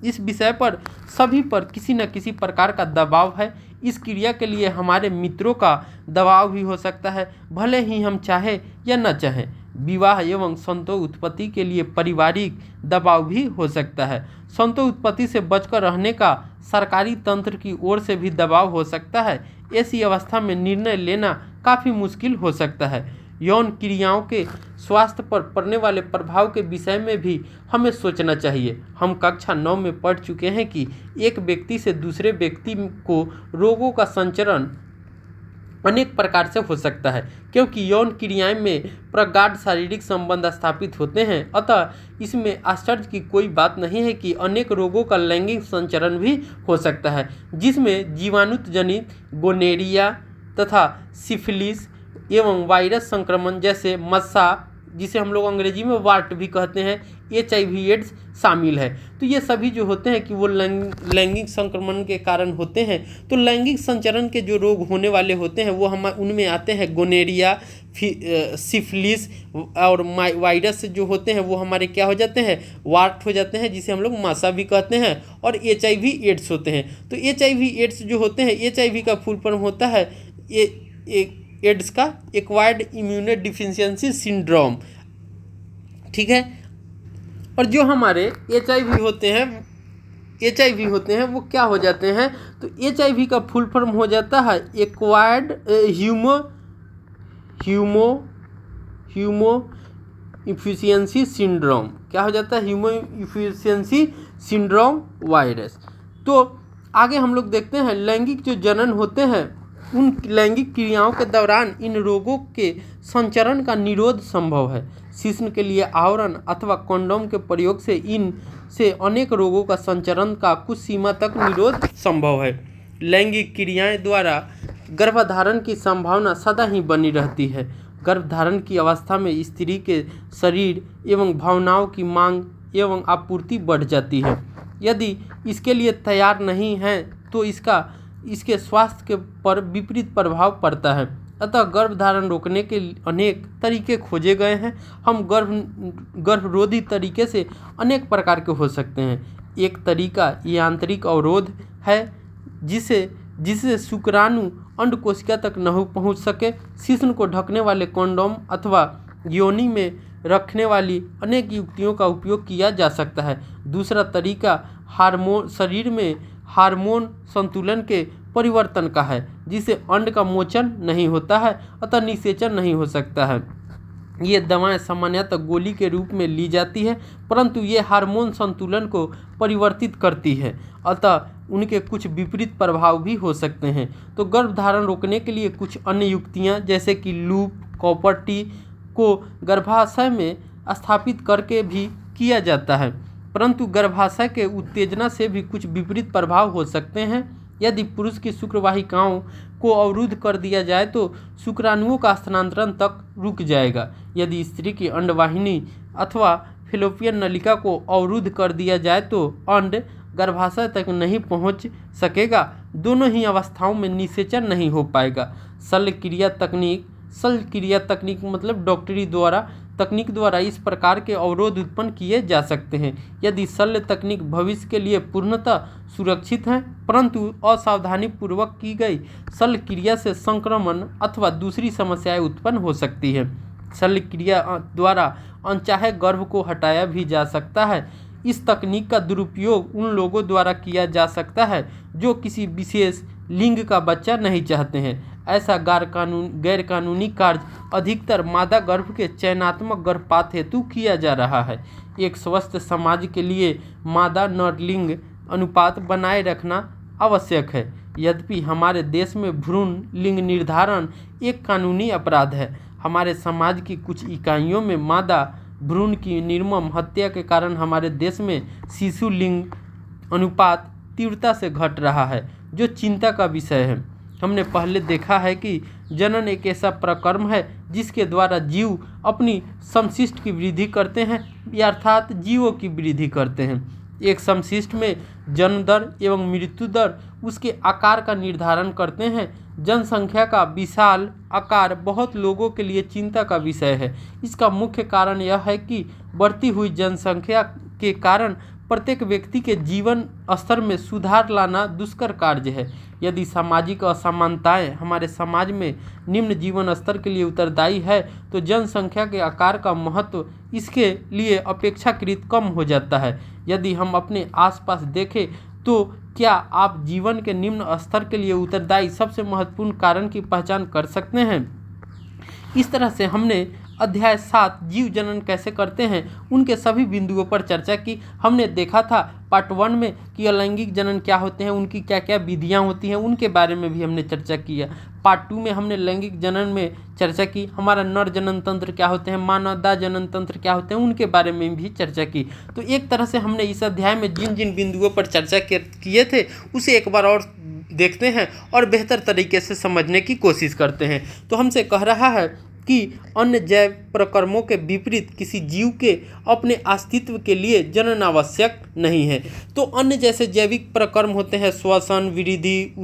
इस विषय पर सभी पर किसी न किसी प्रकार का दबाव है। इस क्रिया के लिए हमारे मित्रों का दबाव भी हो सकता है, भले ही हम चाहें या न चाहें। विवाह एवं संतान उत्पत्ति के लिए पारिवारिक दबाव भी हो सकता है। संतान उत्पत्ति से बचकर रहने का सरकारी तंत्र की ओर से भी दबाव हो सकता है। ऐसी अवस्था में निर्णय लेना काफ़ी मुश्किल हो सकता है। यौन क्रियाओं के स्वास्थ्य पर पड़ने वाले प्रभाव के विषय में भी हमें सोचना चाहिए। हम कक्षा 9 में पढ़ चुके हैं कि एक व्यक्ति से दूसरे व्यक्ति को रोगों का संचरण अनेक प्रकार से हो सकता है, क्योंकि यौन क्रियाएं में प्रगाढ़ शारीरिक संबंध स्थापित होते हैं। अतः इसमें आश्चर्य की कोई बात नहीं है कि अनेक रोगों का लैंगिक संचरण भी हो सकता है, जिसमें जीवाणुजनित गोनेरिया तथा सिफिलिस एवं वायरस संक्रमण जैसे मस्सा, जिसे हम लोग अंग्रेजी में वार्ट भी कहते हैं, HIV एड्स शामिल है। तो ये सभी जो होते हैं कि वो लैंगिक संक्रमण के कारण होते हैं। तो लैंगिक संचरण के जो रोग होने वाले होते हैं वो उनमें आते हैं गोनेरिया, सिफिलिस और वायरस जो होते हैं वो हमारे क्या हो जाते हैं, वार्ट हो जाते हैं, जिसे हम लोग मस्सा भी कहते हैं, और HIV एड्स होते हैं। तो HIV एड्स जो होते हैं, HIV का फुल फॉर्म होता है एड्स का एक्वायर्ड इम्यूनो डिफिशियंसी सिंड्रोम, ठीक है। और जो हमारे HIV होते हैं वो क्या हो जाते हैं, तो HIV का फुल फॉर्म हो जाता है एक्वायर्ड ह्यूमो इफिशियंसी सिंड्रोम। क्या हो जाता है, ह्यूमो इफिशियंसी सिंड्रोम वायरस। तो आगे हम लोग देखते हैं लैंगिक जो जनन होते हैं उन लैंगिक क्रियाओं के दौरान इन रोगों के संचरण का निरोध संभव है। शिश्न के लिए आवरण अथवा कंडोम के प्रयोग से इन से अनेक रोगों का संचरण का कुछ सीमा तक निरोध संभव है। लैंगिक क्रियाएं द्वारा गर्भधारण की संभावना सदा ही बनी रहती है। गर्भधारण की अवस्था में स्त्री के शरीर एवं भावनाओं की मांग एवं आपूर्ति बढ़ जाती है। यदि इसके लिए तैयार नहीं है तो इसके स्वास्थ्य के पर विपरीत प्रभाव पड़ता है। अतः गर्भधारण रोकने के अनेक तरीके खोजे गए हैं। हम गर्भरोधी तरीके से अनेक प्रकार के हो सकते हैं। एक तरीका यांत्रिक अवरोध है, जिससे शुक्राणु अंड कोशिका तक न पहुंच सके। शिश्न को ढकने वाले कंडोम अथवा योनि में रखने वाली अनेक युक्तियों का उपयोग किया जा सकता है। दूसरा तरीका शरीर में हार्मोन संतुलन के परिवर्तन का है, जिसे अंड का मोचन नहीं होता है, अतः निषेचन नहीं हो सकता है। ये दवाएं सामान्यतः गोली के रूप में ली जाती है, परंतु ये हार्मोन संतुलन को परिवर्तित करती है, अतः उनके कुछ विपरीत प्रभाव भी हो सकते हैं। तो गर्भधारण रोकने के लिए कुछ अन्य युक्तियाँ जैसे कि लूप, कॉपर टी को गर्भाशय में स्थापित करके भी किया जाता है, परंतु गर्भाशय के उत्तेजना से भी कुछ विपरीत प्रभाव हो सकते हैं। यदि पुरुष की शुक्रवाहिकाओं को अवरुद्ध कर दिया जाए तो शुक्राणुओं का स्थानांतरण तक रुक जाएगा। यदि स्त्री की अंडवाहिनी अथवा फैलोपियन नलिका को अवरुद्ध कर दिया जाए तो अंड गर्भाशय तक नहीं पहुंच सकेगा। दोनों ही अवस्थाओं में निषेचन नहीं हो पाएगा। शल्य क्रिया तकनीक मतलब डॉक्टरी तकनीक द्वारा इस प्रकार के अवरोध उत्पन्न किए जा सकते हैं। यदि शल्य तकनीक भविष्य के लिए पूर्णतः सुरक्षित है, परंतु असावधानी पूर्वक की गई शल्य क्रिया से संक्रमण अथवा दूसरी समस्याएं उत्पन्न हो सकती है। शल्य क्रिया द्वारा अनचाहे गर्भ को हटाया भी जा सकता है। इस तकनीक का दुरुपयोग उन लोगों द्वारा किया जा सकता है जो किसी विशेष लिंग का बच्चा नहीं चाहते हैं। ऐसा गैर कानूनी कार्य अधिकतर मादा गर्भ के चयनात्मक गर्भपात हेतु किया जा रहा है। एक स्वस्थ समाज के लिए मादा नर लिंग अनुपात बनाए रखना आवश्यक है। यद्यपि हमारे देश में भ्रूण लिंग निर्धारण एक कानूनी अपराध है। हमारे समाज की कुछ इकाइयों में मादा भ्रूण की निर्मम हत्या के कारण हमारे देश में शिशु लिंग अनुपात तीव्रता से घट रहा है, जो चिंता का विषय है। हमने पहले देखा है कि जनन एक ऐसा प्रकर्म है जिसके द्वारा जीव अपनी समशिष्ट की वृद्धि करते हैं, अर्थात जीवों की वृद्धि करते हैं। एक समशिष्ट में जन्म दर एवं मृत्यु दर उसके आकार का निर्धारण करते हैं। जनसंख्या का विशाल आकार बहुत लोगों के लिए चिंता का विषय है। इसका मुख्य कारण यह है कि बढ़ती हुई जनसंख्या के कारण प्रत्येक व्यक्ति के जीवन स्तर में सुधार लाना दुष्कर कार्य है। यदि सामाजिक असमानताएं हमारे समाज में निम्न जीवन स्तर के लिए उत्तरदायी है तो जनसंख्या के आकार का महत्व इसके लिए अपेक्षाकृत कम हो जाता है। यदि हम अपने आसपास देखें तो क्या आप जीवन के निम्न स्तर के लिए उत्तरदायी सबसे महत्वपूर्ण कारण की पहचान कर सकते हैं? इस तरह से हमने अध्याय 7 जीव जनन कैसे करते हैं उनके सभी बिंदुओं पर चर्चा की। हमने देखा था पार्ट 1 में कि अलैंगिक जनन क्या होते हैं, उनकी क्या क्या विधियां होती हैं, उनके बारे में भी हमने चर्चा किया। पार्ट 2 में हमने लैंगिक जनन में चर्चा की, हमारा नर जनन तंत्र क्या होते हैं, मानवदा जनन तंत्र क्या होते हैं, उनके बारे में भी चर्चा की। तो एक तरह से हमने इस अध्याय में जिन जिन बिंदुओं पर चर्चा किए थे उसे एक बार और देखते हैं और बेहतर तरीके से समझने की कोशिश करते हैं। तो हमसे कह रहा है कि अन्य जैव प्रकर्मों के विपरीत किसी जीव के अपने अस्तित्व के लिए जनन आवश्यक नहीं है। तो अन्य जैसे जैविक प्रकर्म होते हैं, श्वसन, वृद्धि,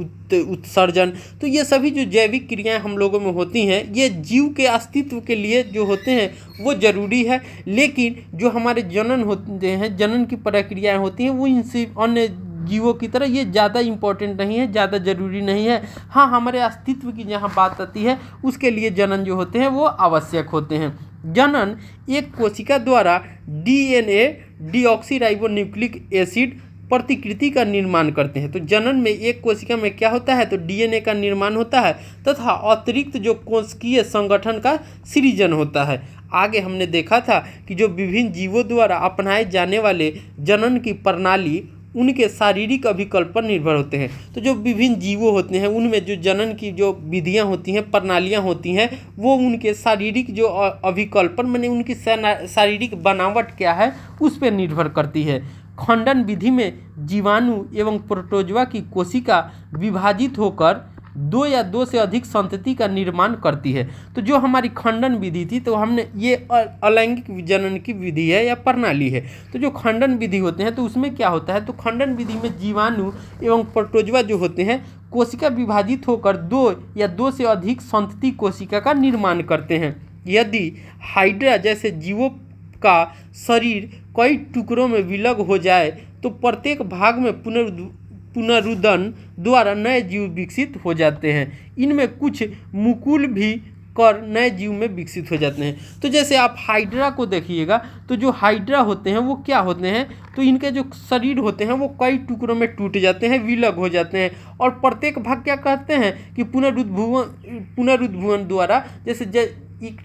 उत्सर्जन, तो ये सभी जो जैविक क्रियाएं हम लोगों में होती हैं ये जीव के अस्तित्व के लिए जो होते हैं वो जरूरी है। लेकिन जो हमारे जनन होते हैं, जनन की प्रक्रियाएं होती हैं, वो इनसे अन्य जीवों की तरह ये ज़्यादा इम्पोर्टेंट नहीं है, ज़्यादा ज़रूरी नहीं है। हाँ, हमारे अस्तित्व की जहाँ बात आती है उसके लिए जनन जो होते हैं वो आवश्यक होते हैं। जनन एक कोशिका द्वारा DNA डीऑक्सीराइबोन्यूक्लिक एसिड प्रतिकृति का निर्माण करते हैं। तो जनन में एक कोशिका में क्या होता है, तो DNA का निर्माण होता है तथा अतिरिक्त जो कोशिकीय संगठन का सृजन होता है। आगे हमने देखा था कि जो विभिन्न जीवों द्वारा अपनाए जाने वाले जनन की प्रणाली उनके शारीरिक अभिकल्प पर निर्भर होते हैं। तो जो विभिन्न जीवों होते हैं उनमें जो जनन की जो विधियां होती हैं, प्रणालियां होती हैं, वो उनके शारीरिक जो अभिकल्पन माने उनकी शारीरिक बनावट क्या है उस पर निर्भर करती है। खंडन विधि में जीवाणु एवं प्रोटोजोआ की कोशिका विभाजित होकर 2 या 2 से अधिक संतति का निर्माण करती है। तो जो हमारी खंडन विधि थी तो हमने ये अलैंगिक जनन की विधि है या प्रणाली है। तो जो खंडन विधि होते हैं तो उसमें क्या होता है, तो खंडन विधि में जीवाणु एवं प्रोटोजोआ जो होते हैं कोशिका विभाजित होकर 2 या 2 से अधिक संतति कोशिका का निर्माण करते हैं। यदि हाइड्रा जैसे जीवों का शरीर कई टुकड़ों में विलग हो जाए तो प्रत्येक भाग में पुनरुदन द्वारा नए जीव विकसित हो जाते हैं। इनमें कुछ मुकुल भी कर नए जीव में विकसित हो जाते हैं। तो जैसे आप हाइड्रा को देखिएगा, तो जो हाइड्रा होते हैं वो क्या होते हैं, तो इनके जो शरीर होते हैं वो कई टुकड़ों में टूट जाते हैं, विलग हो जाते हैं, और प्रत्येक भाग क्या कहते हैं कि पुनरुद्भवन द्वारा जैसे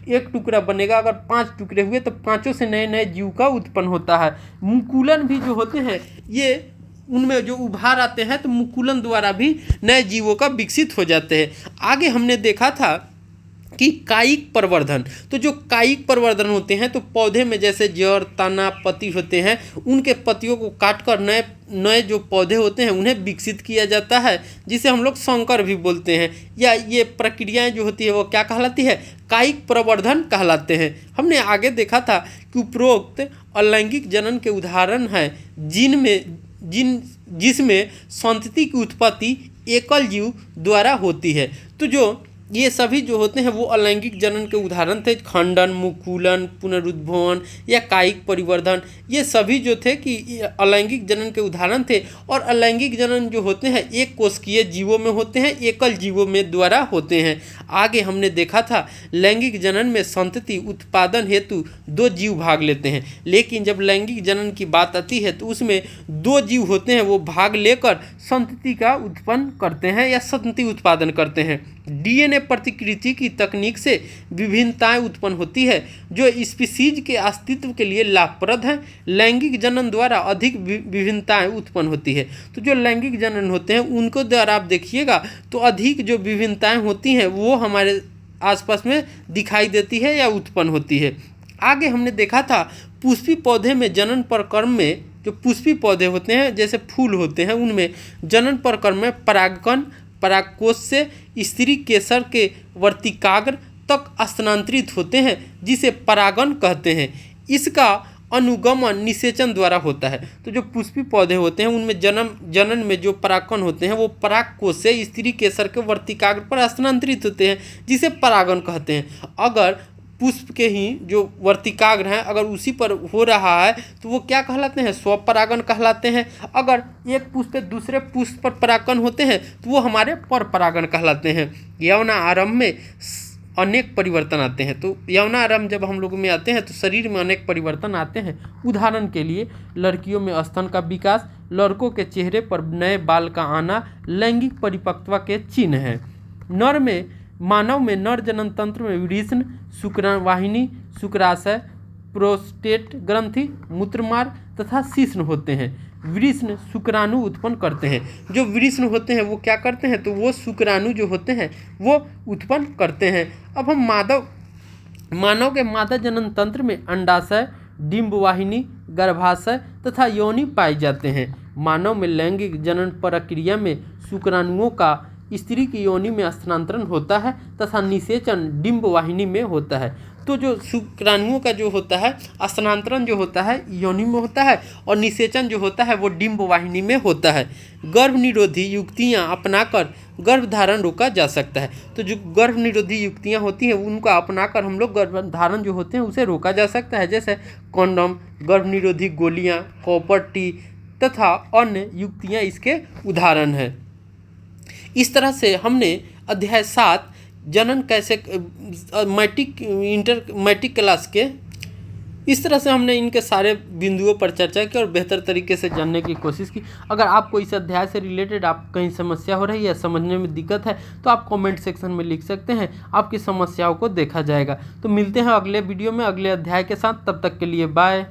एक टुकड़ा बनेगा, अगर 5 टुकड़े हुए तो 5 से नए नए जीव का उत्पन्न होता है। मुकुलन भी जो होते हैं ये उनमें जो उभार आते हैं, तो मुकुलन द्वारा भी नए जीवों का विकसित हो जाते हैं। आगे हमने देखा था कि कायिक प्रवर्धन, तो जो कायिक प्रवर्धन होते हैं, तो पौधे में जैसे जड़, तना, पत्ती होते हैं, उनके पत्तियों को काटकर नए नए जो पौधे होते हैं उन्हें विकसित किया जाता है, जिसे हम लोग संकर भी बोलते हैं, या ये प्रक्रियाएं जो होती है वो क्या कहलाती है, कायिक प्रवर्धन कहलाते हैं। हमने आगे देखा था कि उपरोक्त अलैंगिक जनन के उदाहरण हैं जिसमें संतति की उत्पत्ति एकल जीव द्वारा होती है। तो जो ये सभी जो होते हैं वो अलैंगिक जनन के उदाहरण थे। खंडन, मुकुलन, पुनरुद्भवन या कायिक परिवर्धन, ये सभी जो थे कि अलैंगिक जनन के उदाहरण थे। और अलैंगिक जनन जो होते हैं एक कोशिकीय जीवों में होते हैं, एकल जीवों में द्वारा होते हैं। आगे हमने देखा था लैंगिक जनन में संतति उत्पादन हेतु 2 जीव भाग लेते हैं, लेकिन जब लैंगिक जनन की बात आती है तो उसमें 2 जीव होते हैं वो भाग लेकर संतति का उत्पन्न करते हैं या संतति उत्पादन करते हैं। डीएनए प्रतिकृति की तकनीक से विभिन्नताएं उत्पन्न होती है जो स्पीशीज के अस्तित्व के लिए लाभप्रद हैं। लैंगिक जनन द्वारा अधिक विभिन्नताएं उत्पन्न होती है। तो जो लैंगिक जनन होते हैं उनको द्वारा आप देखिएगा तो अधिक जो विभिन्नताएं होती हैं वो हमारे आसपास में दिखाई देती है या उत्पन्न होती है। आगे हमने देखा था पुष्पी पौधे में जनन प्रक्रम में, जो पुष्पी पौधे होते हैं जैसे फूल होते हैं, उनमें जनन प्रक्रम में परागकण परागकोश से स्त्री केसर के वर्तिकाग्र तक स्थानांतरित होते हैं, जिसे परागण कहते हैं। इसका अनुगमन निषेचन द्वारा होता है। तो जो पुष्पी पौधे होते हैं उनमें जनन में जो परागकण होते हैं वो परागकोश से स्त्री केसर के वर्तिकाग्र पर स्थानांतरित होते हैं, जिसे परागण कहते हैं। अगर पुष्प के ही जो वर्तिकाग्र हैं अगर उसी पर हो रहा है तो वो क्या कहलाते हैं, स्वपरागण कहलाते हैं। अगर एक पुष्प दूसरे पुष्प पर परागण होते हैं तो वो हमारे पर परागण कहलाते हैं। यौना आरंभ में अनेक परिवर्तन आते हैं। तो यौना आरंभ जब हम लोगों में आते हैं तो शरीर में अनेक परिवर्तन आते हैं। उदाहरण के लिए लड़कियों में स्तन का विकास, लड़कों के चेहरे पर नए बाल का आना लैंगिक परिपक्वता के चिन्ह हैं। मानव में नर जनन तंत्र में वृषण, शुक्रवाहिनी, शुक्राशय, प्रोस्टेट ग्रंथि, मूत्रमार्ग तथा शिश्न होते हैं। वृषण शुक्राणु उत्पन्न करते हैं। जो वृषण होते हैं वो क्या करते हैं, तो वो शुक्राणु जो होते हैं वो उत्पन्न करते हैं। अब हम मानव के मादा जनन तंत्र में अंडाशय, डिंबवाहिनी, गर्भाशय तथा योनि पाए जाते हैं। मानव में लैंगिक जनन प्रक्रिया में शुक्राणुओं का स्त्री की योनि में स्थानांतरण होता है तथा निषेचन डिंब वाहिनी में होता है। तो जो शुक्राणुओं का जो होता है स्थानांतरण जो होता है योनि में होता है और निषेचन जो होता है वो डिंब वाहिनी में होता है। गर्भ निरोधी युक्तियाँ अपनाकर गर्भधारण रोका जा सकता है। तो जो गर्भ निरोधी युक्तियाँ होती हैं उनका अपनाकर हम लोग गर्भधारण जो होते हैं उसे रोका जा सकता है, जैसे कॉन्डम, गर्भ निरोधी गोलियाँ, कॉपर टी तथा अन्य युक्तियाँ इसके उदाहरण हैं। इस तरह से हमने अध्याय 7 जनन कैसे मैट्रिक क्लास के इस तरह से हमने इनके सारे बिंदुओं पर चर्चा की और बेहतर तरीके से जानने की कोशिश की। अगर आपको इस अध्याय से रिलेटेड आप कहीं समस्या हो रही है, समझने में दिक्कत है, तो आप कमेंट सेक्शन में लिख सकते हैं, आपकी समस्याओं को देखा जाएगा। तो मिलते हैं अगले वीडियो में अगले अध्याय के साथ, तब तक के लिए बाय।